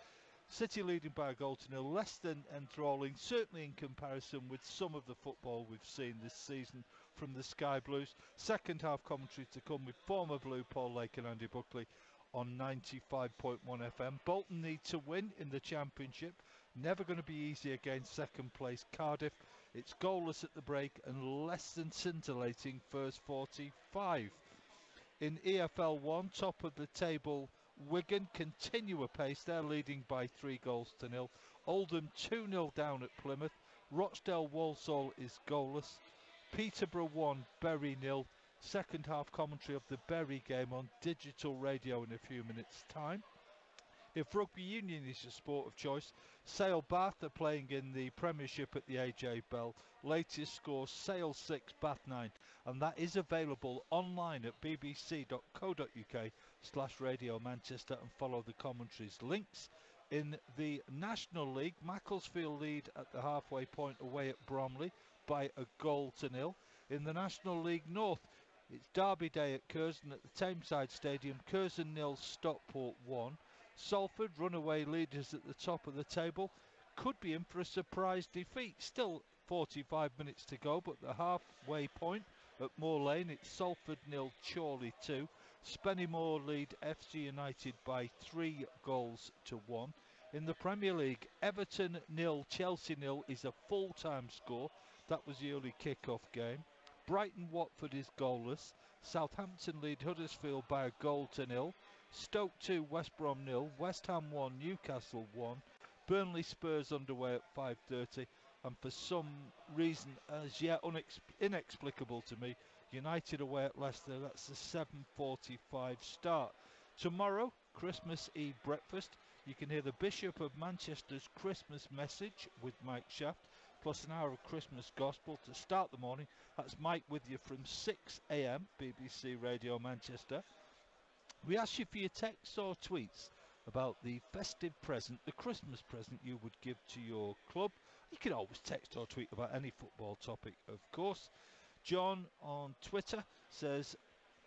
A: City leading by 1-0, less than enthralling, certainly in comparison with some of the football we've seen this season from the Sky Blues. Second half commentary to come with former Blue Paul Lake and Andy Buckley on 95.1 FM. Bolton need to win in the Championship. Never going to be easy against second place Cardiff. It's goalless at the break and less than scintillating first 45. In EFL 1, top of the table, Wigan continue apace. They're leading by 3-0. Oldham 2-0 down at Plymouth. Rochdale Walsall is goalless. Peterborough 1, Bury 0. Second half commentary of the Bury game on digital radio in a few minutes time. If rugby union is your sport of choice, Sale Bath are playing in the Premiership at the AJ Bell. Latest score, Sale 6, Bath 9, and that is available online at bbc.co.uk/Radio Manchester, and follow the commentaries. Links in the National League, Macclesfield lead at the halfway point away at Bromley by 1-0. In the National League North, It's Derby Day at Curzon at the Tameside Stadium. Curzon 0, Stockport 1. Salford, runaway leaders at the top of the table, could be in for a surprise defeat. Still 45 minutes to go, but the halfway point at Moor Lane, it's Salford 0, Chorley 2. Spennymoor lead FC United by 3 goals to 1. In the Premier League, Everton 0, Chelsea 0 is a full-time score. That was the early kick-off game. Brighton Watford is goalless. Southampton lead Huddersfield by a goal to 0. Stoke 2, West Brom 0. West Ham 1, Newcastle 1. Burnley Spurs underway at 5:30. And for some reason as yet inexplicable to me, United away at Leicester. That's the 7:45 start. Tomorrow, Christmas Eve breakfast. You can hear the Bishop of Manchester's Christmas message with Mike Shaft, plus an hour of Christmas gospel to start the morning. That's Mike with you from 6 AM, BBC Radio Manchester. We ask you for your texts or tweets about the festive present, the Christmas present you would give to your club. You can always text or tweet about any football topic, of course. John on Twitter says,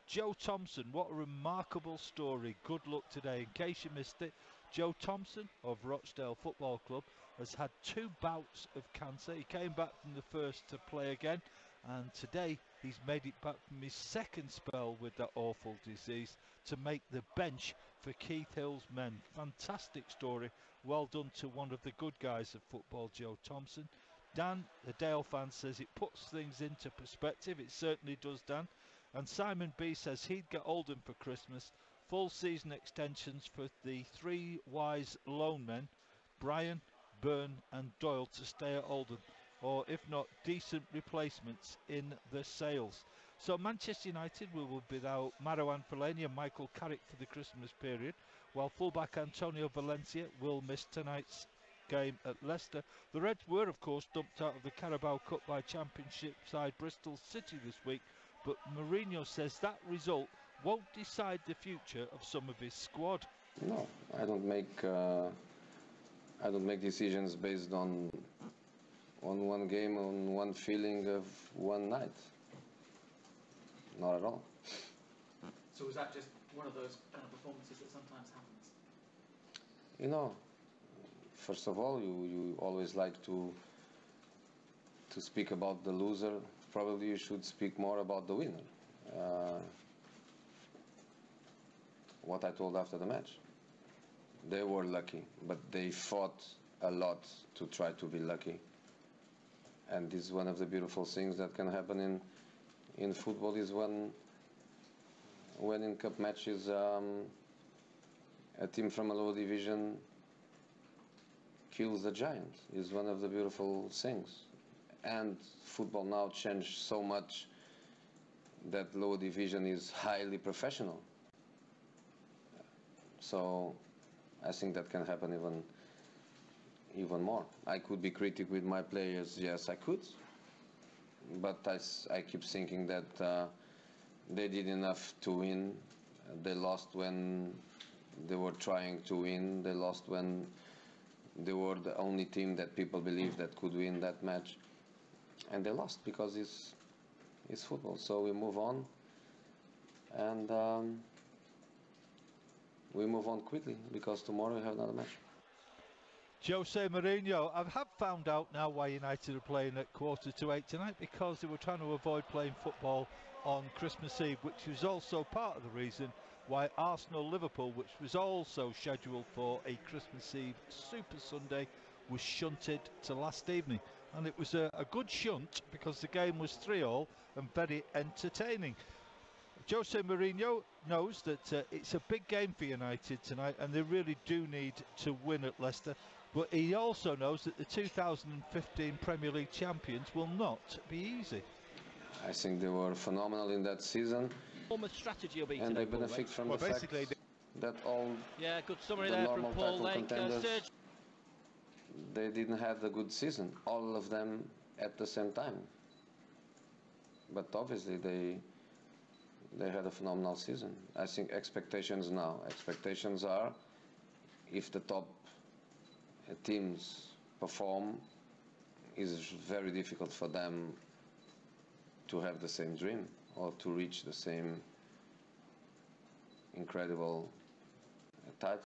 A: Joe Thompson, what a remarkable story. Good luck today. In case you missed it, Joe Thompson of Rochdale Football Club has had 2 bouts of cancer. He came back from the first to play again, and today he's made it back from his second spell with that awful disease to make the bench for Keith Hill's men. Fantastic story. Well done to one of the good guys of football, Joe Thompson. Dan, the Dale fan, says it puts things into perspective. It certainly does, Dan. And Simon B says he'd get Oldham for Christmas. Full season extensions for the 3 wise loan men, Brian, Byrne and Doyle, to stay at Oldham. Or if not, decent replacements in the sales. So Manchester United will be without Marouane Fellaini and Michael Carrick for the Christmas period, while fullback Antonio Valencia will miss tonight's game at Leicester. The Reds were, of course, dumped out of the Carabao Cup by Championship side Bristol City this week, but Mourinho says that result won't decide the future of some of his squad.
J: No, I don't make decisions based on one game, on one feeling of one night. Not at all.
K: So was that just one of those kind of performances that sometimes happens?
J: You know, first of all, you always like to speak about the loser. Probably you should speak more about the winner. What I told after the match. They were lucky, but they fought a lot to try to be lucky. And this is one of the beautiful things that can happen in football, is when in cup matches a team from a lower division kills a giant. Is one of the beautiful things. And football now changed so much that lower division is highly professional. So I think that can happen even more. I could be critical with my players, yes I could, but I keep thinking that they did enough to win. They lost when they were trying to win. They lost when they were the only team that people believed that could win that match, and they lost because it's football. So we move on, and we move on quickly, because tomorrow we have another match.
A: Jose Mourinho, I have found out now why United are playing at 7:45 tonight, because they were trying to avoid playing football on Christmas Eve, which was also part of the reason why Arsenal-Liverpool, which was also scheduled for a Christmas Eve Super Sunday, was shunted to last evening. And it was a good shunt, because the game was 3-3 and very entertaining. Jose Mourinho knows that it's a big game for United tonight, and they really do need to win at Leicester. But he also knows that the 2015 Premier League champions will not be easy.
J: I think they were phenomenal in that season.
D: Almost strategy will be
J: and
D: today,
J: they benefit from the fact that all
D: good summary there from Paul Lake.
J: They didn't have a good season, all of them at the same time. But obviously they had a phenomenal season. I think expectations are, if the top teams perform, it's very difficult for them to have the same dream or to reach the same incredible title.